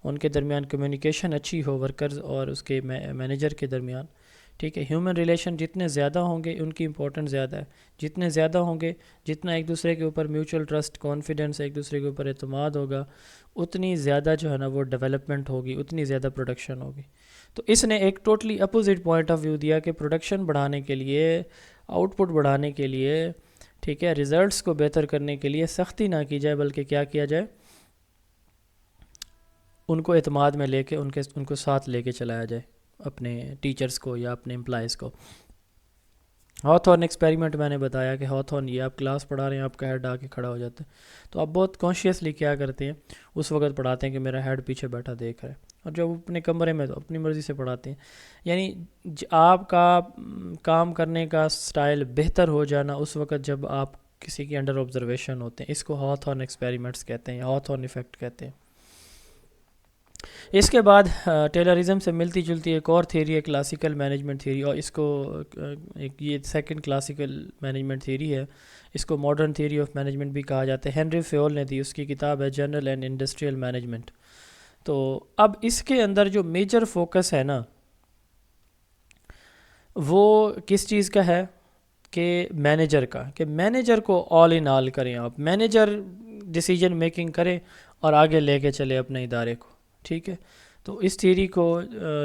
ان کے درمیان کمیونیکیشن اچھی ہو ورکرز اور اس کے مینیجر کے درمیان. ٹھیک ہے، ہیومن ریلیشن جتنے زیادہ ہوں گے ان کی امپورٹنس زیادہ ہے. جتنے زیادہ ہوں گے، جتنا ایک دوسرے کے اوپر میوچل ٹرسٹ، کانفیڈنس، ایک دوسرے کے اوپر اعتماد ہوگا، اتنی زیادہ جو ہے نا وہ ڈیولپمنٹ ہوگی، اتنی زیادہ پروڈکشن ہوگی. تو اس نے ایک totally opposite point of view دیا کہ پروڈکشن بڑھانے کے لیے، آؤٹ پٹ بڑھانے کے لیے، ٹھیک ہے، ریزلٹس کو بہتر کرنے کے لیے سختی نہ کی جائے، بلکہ کیا کیا جائے، ان کو اعتماد میں لے کے ان کو ساتھ لے کے چلایا جائے، اپنے ٹیچرز کو یا اپنے امپلائز کو. ہاتھورن ایکسپیریمنٹ میں نے بتایا کہ ہاتھورن یہ آپ کلاس پڑھا رہے ہیں، آپ کا ہیڈ آ کے کھڑا ہو جاتا ہے، تو آپ بہت کانشیسلی کیا کرتے ہیں، اس وقت پڑھاتے ہیں کہ میرا ہیڈ پیچھے بیٹھا دیکھ رہا ہے، اور جب اپنے کمرے میں تو اپنی مرضی سے پڑھاتے ہیں. یعنی آپ کا کام کرنے کا سٹائل بہتر ہو جانا اس وقت جب آپ کسی کی انڈر آبزرویشن ہوتے ہیں. اس کو ہاتھورن ایکسپیریمنٹس کہتے ہیں یا ہاتھورن ایفیکٹ کہتے ہیں. اس کے بعد ٹیلرزم سے ملتی جلتی ایک اور تھیوری ہے، کلاسیکل مینجمنٹ تھیوری، اور اس کو ایک یہ سیکنڈ کلاسیکل مینجمنٹ تھیوری ہے. اس کو ماڈرن تھیوری آف مینجمنٹ بھی کہا جاتا ہے. ہنری فیول نے دی، اس کی کتاب ہے جنرل اینڈ انڈسٹریل مینجمنٹ. تو اب اس کے اندر جو میجر فوکس ہے نا وہ کس چیز کا ہے کہ مینیجر کا، کہ مینیجر کو آل ان آل کریں، آپ مینیجر ڈیسیجن میکنگ کریں اور آگے لے کے چلے اپنے ادارے کو. ٹھیک ہے، تو اس تھیوری کو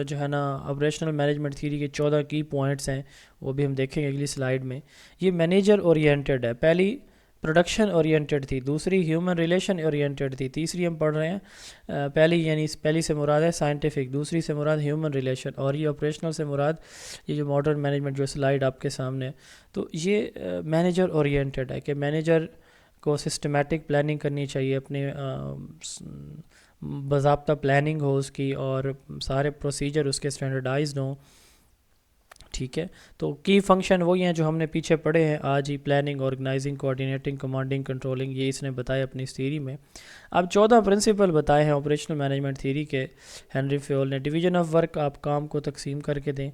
جو ہے نا آپریشنل مینجمنٹ تھیوری کے 14 کی پوائنٹس ہیں، وہ بھی ہم دیکھیں گے اگلی سلائیڈ میں. یہ مینیجر اورینٹڈ ہے. پہلی پروڈکشن اورینٹڈ تھی، دوسری ہیومن ریلیشن اورینٹڈ تھی، تیسری ہم پڑھ رہے ہیں پہلی سے مراد ہے سائنٹیفک، دوسری سے مراد ہیومن ریلیشن، اور یہ آپریشنل سے مراد یہ جو ماڈرن مینجمنٹ جو سلائیڈ آپ کے سامنے. تو یہ مینیجر اورینٹڈ ہے کہ مینیجر کو سسٹمیٹک پلاننگ کرنی چاہیے، اپنے باضابطہ پلاننگ ہو اس کی، اور سارے پروسیجر اس کے اسٹینڈرڈائزڈ ہوں. ٹھیک ہے، تو کی فنکشن وہی ہیں جو ہم نے پیچھے پڑھے ہیں آج ہی، پلاننگ، آرگنائزنگ، کوآرڈینیٹنگ، کمانڈنگ، کنٹرولنگ، یہ اس نے بتایا اپنی اس تھیوری میں. اب 14 پرنسپل بتائے ہیں آپریشنل مینجمنٹ تھیوری کے ہنری فیول نے. ڈویژن آف ورک، آپ کام کو تقسیم کر کے دیں.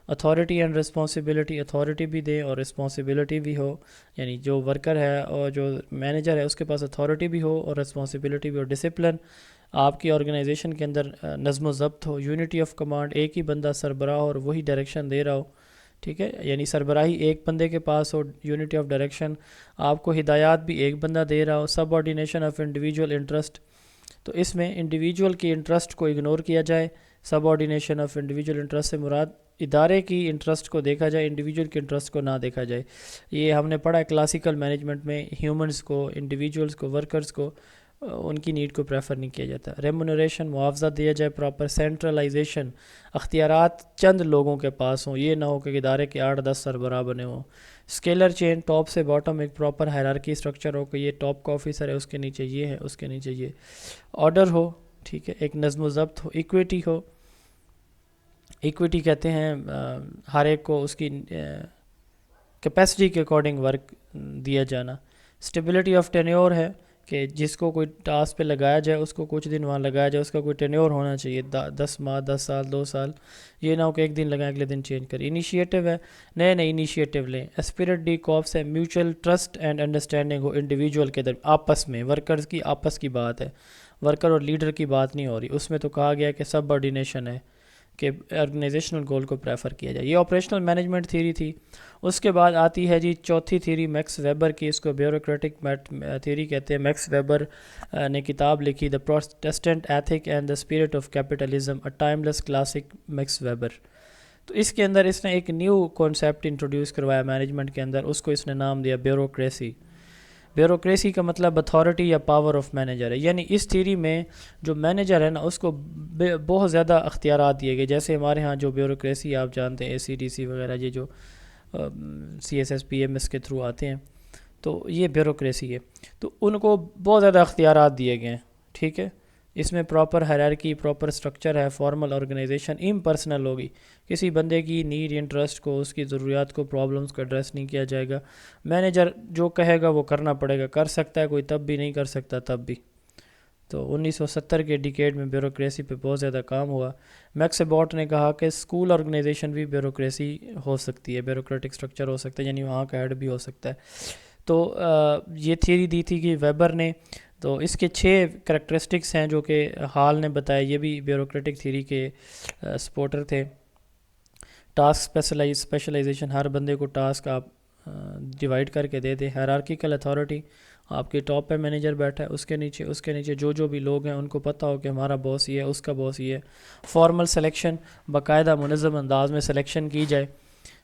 اتھارٹی اینڈ رسپانسبلٹی، اتھارٹی بھی دیں اور رسپانسبلٹی بھی ہو، یعنی جو ورکر ہے اور جو مینیجر ہے اس کے پاس اتھارٹی بھی ہو اور رسپانسبلٹی بھی ہو. ڈسپلن، آپ کی آرگنائزیشن کے اندر نظم و ضبط ہو. یونٹی آف کمانڈ، ایک ہی بندہ سربراہ اور وہی ڈائریکشن دے رہا ہو. ٹھیک ہے، یعنی سربراہی ایک بندے کے پاس ہو. یونٹی آف ڈائریکشن، آپ کو ہدایات بھی ایک بندہ دے رہا ہو. سب آرڈینیشن آف انڈیویجول انٹرسٹ، تو اس میں انڈیویجول کی انٹرسٹ کو اگنور کیا جائے، سب آرڈینیشن آف انڈیویجول انٹرسٹ سے مراد ادارے کی انٹرسٹ کو دیکھا جائے، انڈیویجول کے انٹرسٹ کو نہ دیکھا جائے. یہ ہم نے پڑھا ہے کلاسیکل مینجمنٹ میں، ہیومنز کو، انڈیویجولز کو، ورکرز کو ان کی نیڈ کو پریفر نہیں کیا جاتا. ریمونریشن، معاوضہ دیا جائے پراپر. سینٹرلائزیشن، اختیارات چند لوگوں کے پاس ہوں، یہ نہ ہو کہ ادارے کے 8-10 سربراہ بنے ہوں. اسکیلر چین، ٹاپ سے باٹم ایک پراپر ہائرارکی اسٹرکچر ہو کہ یہ ٹاپ کا آفیسر ہے، اس کے نیچے یہ ہے، اس کے نیچے یہ. آرڈر ہو، ٹھیک ہے، ایک نظم و ضبط ہو. ایکویٹی ہو، ایکویٹی کہتے ہیں ہر ایک کو اس کی کیپیسٹی کے اکارڈنگ ورک دیا جانا. اسٹیبلٹی آف ٹینیور ہے کہ جس کو کوئی ٹاسک پہ لگایا جائے اس کو کچھ دن وہاں لگایا جائے، اس کا کوئی ٹینیور ہونا چاہیے، 10 ماہ، 10 سال، 2 سال. یہ نہ ہو کہ ایک دن لگائیں اگلے دن چینج کریں. انیشیٹو ہے، نئے نئے انیشیٹو لیں. اسپرٹ ڈی کارپس ہے، mutual trust and understanding who individual کے درمیان، آپس میں ورکرز کی آپس کی بات ہے، ورکر اور لیڈر کی بات نہیں ہو رہی. اس میں تو کہا گیا کہ سب آرڈینیشن ہے کہ آرگنائزیشنل گول کو پریفر کیا جائے. یہ آپریشنل مینجمنٹ تھیوری تھی. اس کے بعد آتی ہے جی چوتھی تھیوری میکس ویبر کی، اس کو بیوروکریٹک تھیوری کہتے ہیں. میکس ویبر نے کتاب لکھی the Protestant ethic and the spirit of capitalism, a timeless classic, Max Weber. تو اس کے اندر اس نے ایک نیو کانسیپٹ انٹروڈیوس کروایا مینجمنٹ کے اندر، اس کو اس نے نام دیا بیوروکریسی. بیوروکریسی کا مطلب اتھارٹی یا پاور آف مینیجر ہے. یعنی اس تھیوری میں جو مینیجر ہے نا اس کو بہت زیادہ اختیارات دیے گئے. جیسے ہمارے ہاں جو بیوروکریسی آپ جانتے ہیں، ACDC وغیرہ، یہ جو CSS PMS کے تھرو آتے ہیں، تو یہ بیوروکریسی ہے. تو ان کو بہت زیادہ اختیارات دیے گئے ہیں، ٹھیک ہے. اس میں پراپر ہائرارکی، پراپر سٹرکچر ہے، فارمل آرگنائزیشن، امپرسنل ہوگی. کسی بندے کی نیڈ، انٹرسٹ کو، اس کی ضروریات کو، پرابلمس کو ایڈریس نہیں کیا جائے گا. مینیجر جو کہے گا وہ کرنا پڑے گا. کر سکتا ہے کوئی تب بھی، نہیں کر سکتا تب بھی. تو 1970 کے ڈیکیڈ میں بیوروکریسی پہ بہت زیادہ کام ہوا. میکس ویبر نے کہا کہ اسکول آرگنائزیشن بھی بیوروکریسی ہو سکتی ہے، بیوروکریٹک سٹرکچر ہو سکتا ہے، یعنی وہاں کا ہیڈ بھی ہو سکتا ہے. تو یہ تھیوری دی تھی کہ ویبر نے. تو اس کے 6 کریکٹرسٹکس ہیں جو کہ ہال نے بتایا، یہ بھی بیوروکریٹک تھیوری کے سپورٹر تھے. ٹاسک اسپیشلائزیشن، ہر بندے کو ٹاسک آپ ڈیوائڈ کر کے دے دیں. ہائرارکیکل اتھارٹی، آپ کے ٹاپ پہ مینیجر بیٹھا ہے، اس کے نیچے جو بھی لوگ ہیں ان کو پتہ ہو کہ ہمارا باس یہ ہے، اس کا باس یہ ہے. فارمل سلیکشن، باقاعدہ منظم انداز میں سلیکشن کی جائے،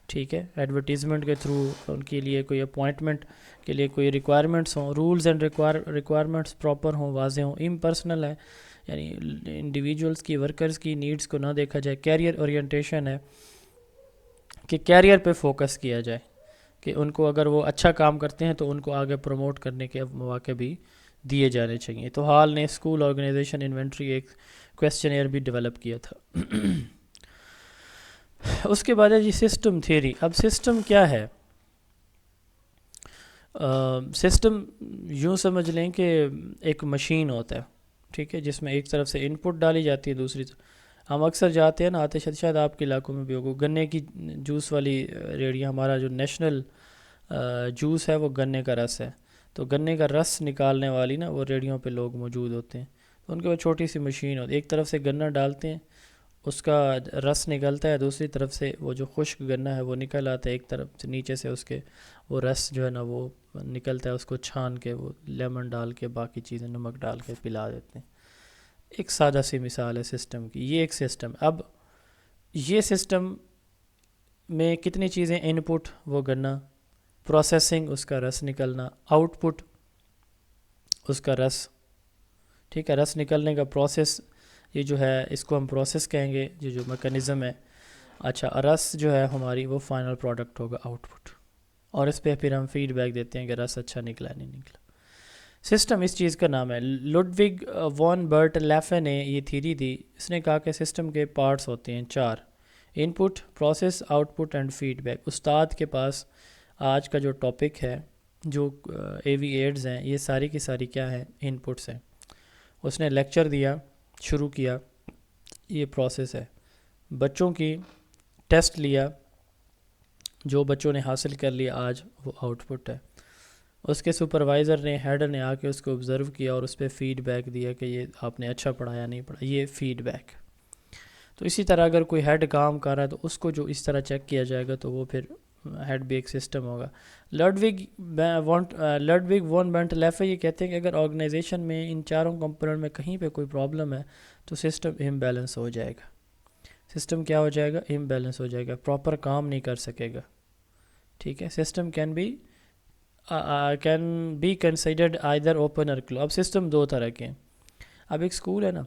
ٹھیک ہے. ایڈورٹیزمنٹ کے تھرو ان کے لیے کوئی اپوائنٹمنٹ کے لیے کوئی ریکوائرمنٹس ہوں، رولز اینڈ ریکوائرمنٹس پراپر ہوں، واضح ہوں. امپرسنل ہے، یعنی انڈیویجولز کی، ورکرز کی نیڈز کو نہ دیکھا جائے. کیریئر اورینٹیشن ہے کہ کیریئر پہ فوکس کیا جائے، کہ ان کو اگر وہ اچھا کام کرتے ہیں تو ان کو آگے پروموٹ کرنے کے مواقع بھی دیے جانے چاہیے. تو ہال نے اسکول آرگنائزیشن انوینٹری ایک کویسچنیئر بھی ڈیولپ کیا تھا. اس کے بعد ہے جی سسٹم تھیوری. اب سسٹم کیا ہے؟ سسٹم یوں سمجھ لیں کہ ایک مشین ہوتا ہے، ٹھیک ہے، جس میں ایک طرف سے ان پٹ ڈالی جاتی ہے، دوسری طرف ہم اکثر جاتے ہیں نا، آتے شاید آپ کے علاقوں میں بھی ہوگا، گنے کی جوس والی ریڑیاں. ہمارا جو نیشنل جوس ہے وہ گنے کا رس ہے. تو گنے کا رس نکالنے والی نا وہ ریڑیوں پہ لوگ موجود ہوتے ہیں. تو ان کے بعد چھوٹی سی مشین ہوتی ہے، ایک طرف سے گنا ڈالتے ہیں، اس کا رس نکلتا ہے، دوسری طرف سے وہ جو خشک گنا ہے وہ نکل آتا ہے، ایک طرف سے نیچے سے اس کے وہ رس جو ہے نا وہ نکلتا ہے، اس کو چھان کے وہ لیمن ڈال کے باقی چیزیں نمک ڈال کے پلا دیتے ہیں. ایک سادہ سی مثال ہے سسٹم کی. یہ ایک سسٹم. اب یہ سسٹم میں کتنی چیزیں، ان پٹ وہ گنا، پروسیسنگ اس کا رس نکلنا، آؤٹ پٹ اس کا رس، ٹھیک ہے، رس نکلنے کا پروسیس، یہ جو ہے اس کو ہم پروسیس کہیں گے، یہ جو میکانزم ہے. اچھا، رس جو ہے ہماری وہ فائنل پروڈکٹ ہوگا، آؤٹ پٹ، اور اس پہ پھر ہم فیڈ بیک دیتے ہیں کہ رس اچھا نکلا نہیں نکلا. سسٹم اس چیز کا نام ہے. لوڈوگ وان برٹ لیفے نے یہ تھیوری دی. اس نے کہا کہ سسٹم کے پارٹس ہوتے ہیں 4: input, process, output and feedback. استاد کے پاس آج کا جو ٹاپک ہے، جو AV ایڈز ہیں، یہ ساری کی ساری کیا ہیں؟ ان پٹس ہیں. اس نے لیکچر دیا، شروع کیا، یہ پروسیس ہے. بچوں کی ٹیسٹ لیا، جو بچوں نے حاصل کر لیا آج، وہ آؤٹ پٹ ہے. اس کے سپروائزر نے، ہیڈ نے آ کے اس کو آبزرو کیا اور اس پہ فیڈ بیک دیا کہ یہ آپ نے اچھا پڑھایا نہیں پڑھا، یہ فیڈ بیک. تو اسی طرح اگر کوئی ہیڈ کام کر رہا ہے تو اس کو جو اس طرح چیک کیا جائے گا تو وہ پھر ہیڈ بھی ایک سسٹم ہوگا. لوڈوگ وان برٹ لیفے یہ کہتے ہیں کہ اگر آرگنائزیشن میں ان 4 کمپوننٹ میں کہیں پہ کوئی پرابلم ہے تو سسٹم امبیلنس ہو جائے گا. سسٹم کیا ہو جائے گا؟ امبیلنس ہو جائے گا، پراپر کام نہیں کر سکے گا. ٹھیک ہے، system can be considered either open اور کلوز. اب سسٹم دو طرح کے ہیں. اب ایک اسکول ہے نا،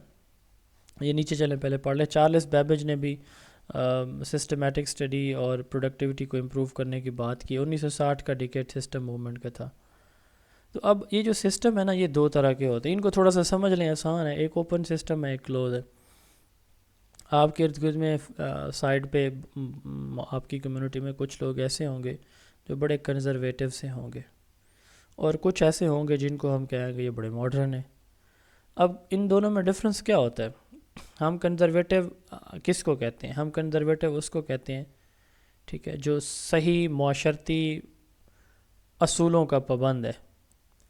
یہ نیچے چلیں پہلے پڑھ لیں. چارلس بیبیج نے بھی سسٹمیٹک اسٹڈی اور پروڈکٹیوٹی کو امپروو کرنے کی بات کی. 1960 کا ڈیکیڈ سسٹم موومنٹ کا تھا. تو اب یہ جو سسٹم ہے نا، یہ دو طرح کے ہوتے ہیں. ان کو تھوڑا سا سمجھ لیں، آسان ہے. ایک اوپن سسٹم ہے، ایک کلوز ہے. آپ کے ارد گرد میں سائڈ پہ آپ کی کمیونٹی میں کچھ لوگ ایسے ہوں گے جو بڑے کنزرویٹو سے ہوں گے، اور کچھ ایسے ہوں گے جن کو ہم کہیں گے یہ بڑے ماڈرن ہیں. اب ان دونوں میں ڈفرنس کیا ہوتا ہے؟ ہم کنزرویٹو کس کو کہتے ہیں؟ ہم کنزرویٹو اس کو کہتے ہیں، ٹھیک ہے، جو صحیح معاشرتی اصولوں کا پابند ہے.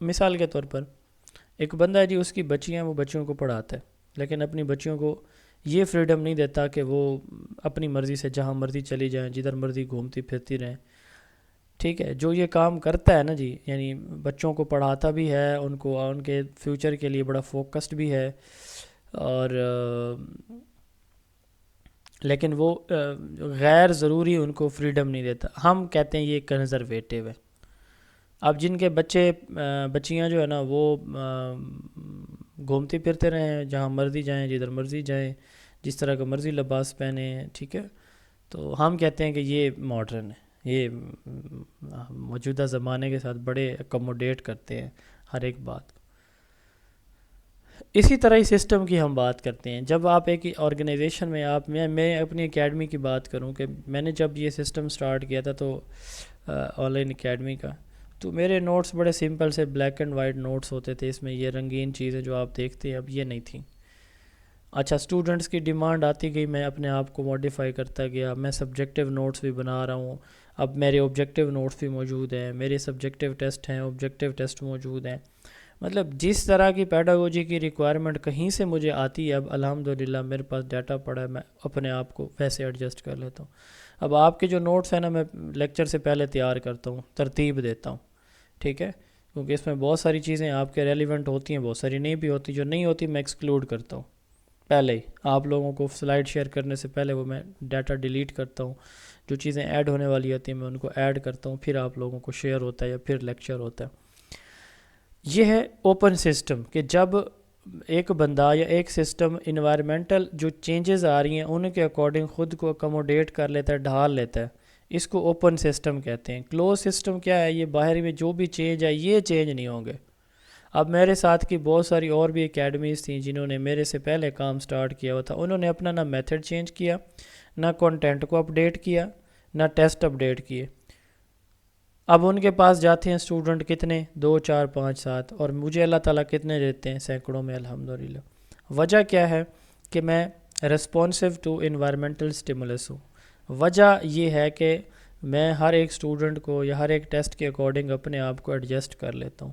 مثال کے طور پر ایک بندہ ہے جی، اس کی بچیاں، وہ بچیوں کو پڑھاتا ہے، لیکن اپنی بچیوں کو یہ فریڈم نہیں دیتا کہ وہ اپنی مرضی سے جہاں مرضی چلی جائیں، جدھر مرضی گھومتی پھرتی رہیں. ٹھیک ہے، جو یہ کام کرتا ہے نا جی، یعنی بچوں کو پڑھاتا بھی ہے، ان کو ان کے فیوچر کے لیے بڑا فوکسڈ بھی ہے، اور لیکن وہ غیر ضروری ان کو فریڈم نہیں دیتا. ہم کہتے ہیں یہ کنزرویٹو ہے. اب جن کے بچیاں جو ہے نا، وہ گھومتے پھرتے رہیں، جہاں مرضی جائیں، جدھر مرضی جائیں، جس طرح کا مرضی لباس پہنیں، ٹھیک ہے، تو ہم کہتے ہیں کہ یہ ماڈرن ہے. یہ موجودہ زمانے کے ساتھ بڑے اکوموڈیٹ کرتے ہیں ہر ایک بات. اسی طرح ہی سسٹم کی ہم بات کرتے ہیں. جب آپ ایک آرگنائزیشن میں میں اپنی اکیڈمی کی بات کروں کہ میں نے جب یہ سسٹم سٹارٹ کیا تھا تو آن لائن اکیڈمی کا، تو میرے نوٹس بڑے سمپل سے بلیک اینڈ وائٹ نوٹس ہوتے تھے. اس میں یہ رنگین چیزیں جو آپ دیکھتے ہیں اب یہ نہیں تھیں. اچھا، اسٹوڈنٹس کی ڈیمانڈ آتی گئی، میں اپنے آپ کو ماڈیفائی کرتا گیا. میں سبجیکٹیو نوٹس بھی بنا رہا ہوں. اب میرے آبجیکٹیو نوٹس بھی موجود ہیں، میرے سبجیکٹیو ٹیسٹ ہیں، آبجیکٹیو ٹیسٹ موجود ہیں. مطلب جس طرح کی پیڈاگوجی کی ریکوائرمنٹ کہیں سے مجھے آتی ہے، اب الحمدللہ میرے پاس ڈیٹا پڑا ہے، میں اپنے آپ کو ویسے ایڈجسٹ کر لیتا ہوں. اب آپ کے جو نوٹس ہیں نا، میں لیکچر سے پہلے تیار کرتا ہوں، ترتیب دیتا ہوں، ٹھیک ہے، کیونکہ اس میں بہت ساری چیزیں آپ کے ریلیونٹ ہوتی ہیں، بہت ساری نہیں بھی ہوتی. جو نہیں ہوتی میں ایکسکلوڈ کرتا ہوں پہلے ہی. آپ لوگوں کو سلائیڈ شیئر کرنے سے پہلے وہ میں ڈیٹا ڈیلیٹ کرتا ہوں. جو چیزیں ایڈ ہونے والی ہوتی ہیں میں ان کو ایڈ کرتا ہوں، پھر آپ لوگوں کو شیئر ہوتا ہے یا پھر لیکچر ہوتا ہے. یہ ہے اوپن سسٹم، کہ جب ایک بندہ یا ایک سسٹم انوائرمنٹل جو چینجز آ رہی ہیں ان کے اکارڈنگ خود کو اکوموڈیٹ کر لیتا ہے، ڈھال لیتا ہے، اس کو اوپن سسٹم کہتے ہیں. کلوز سسٹم کیا ہے؟ یہ باہر میں جو بھی چینج ہے یہ چینج نہیں ہوں گے. اب میرے ساتھ کی بہت ساری اور بھی اکیڈمیز تھیں جنہوں نے میرے سے پہلے کام سٹارٹ کیا ہوا تھا. انہوں نے اپنا نہ میتھڈ چینج کیا، نہ کنٹینٹ کو اپڈیٹ کیا، نہ ٹیسٹ اپڈیٹ کیے. اب ان کے پاس جاتے ہیں اسٹوڈنٹ کتنے؟ 2 4 5 7، اور مجھے اللہ تعالیٰ کتنے دیتے ہیں؟ سینکڑوں میں الحمدللہ. وجہ کیا ہے؟ کہ میں ریسپونسو ٹو انوائرمنٹل سٹیمولس ہوں. وجہ یہ ہے کہ میں ہر ایک اسٹوڈنٹ کو یا ہر ایک ٹیسٹ کے اکارڈنگ اپنے آپ کو ایڈجسٹ کر لیتا ہوں.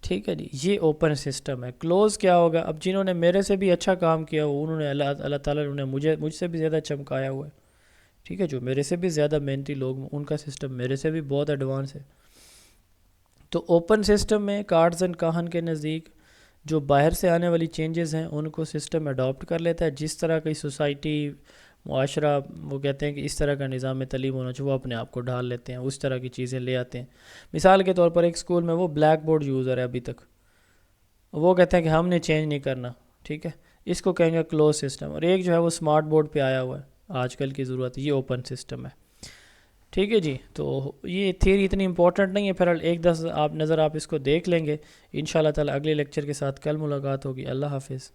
ٹھیک ہے جی، یہ اوپن سسٹم ہے. کلوز کیا ہوگا؟ اب جنہوں نے میرے سے بھی اچھا کام کیا ہو، انہوں نے اللہ تعالیٰ نے مجھ سے بھی زیادہ چمکایا ہوا ہے. ٹھیک ہے، جو میرے سے بھی زیادہ محنتی لوگ، ان کا سسٹم میرے سے بھی بہت ایڈوانس ہے. تو اوپن سسٹم میں کارڈز اینڈ کاہن کے نزدیک جو باہر سے آنے والی چینجز ہیں ان کو سسٹم اڈاپٹ کر لیتا ہے. جس طرح کی سوسائٹی، معاشرہ، وہ کہتے ہیں کہ اس طرح کا نظام تعلیم ہونا چاہیے، وہ اپنے آپ کو ڈھال لیتے ہیں، اس طرح کی چیزیں لے آتے ہیں. مثال کے طور پر ایک اسکول میں وہ بلیک بورڈ یوزر ہے ابھی تک، وہ کہتے ہیں کہ ہم نے چینج نہیں کرنا. ٹھیک ہے، اس کو کہیں گے کلوز سسٹم. اور ایک جو ہے وہ اسمارٹ بورڈ پہ آیا ہوا ہے، آج کل کی ضرورت، یہ اوپن سسٹم ہے. ٹھیک ہے جی، تو یہ تھیوری اتنی امپورٹنٹ نہیں ہے. پھر ایک دس آپ اس کو دیکھ لیں گے انشاءاللہ تعالی. اگلے لیکچر کے ساتھ کل ملاقات ہوگی. اللہ حافظ.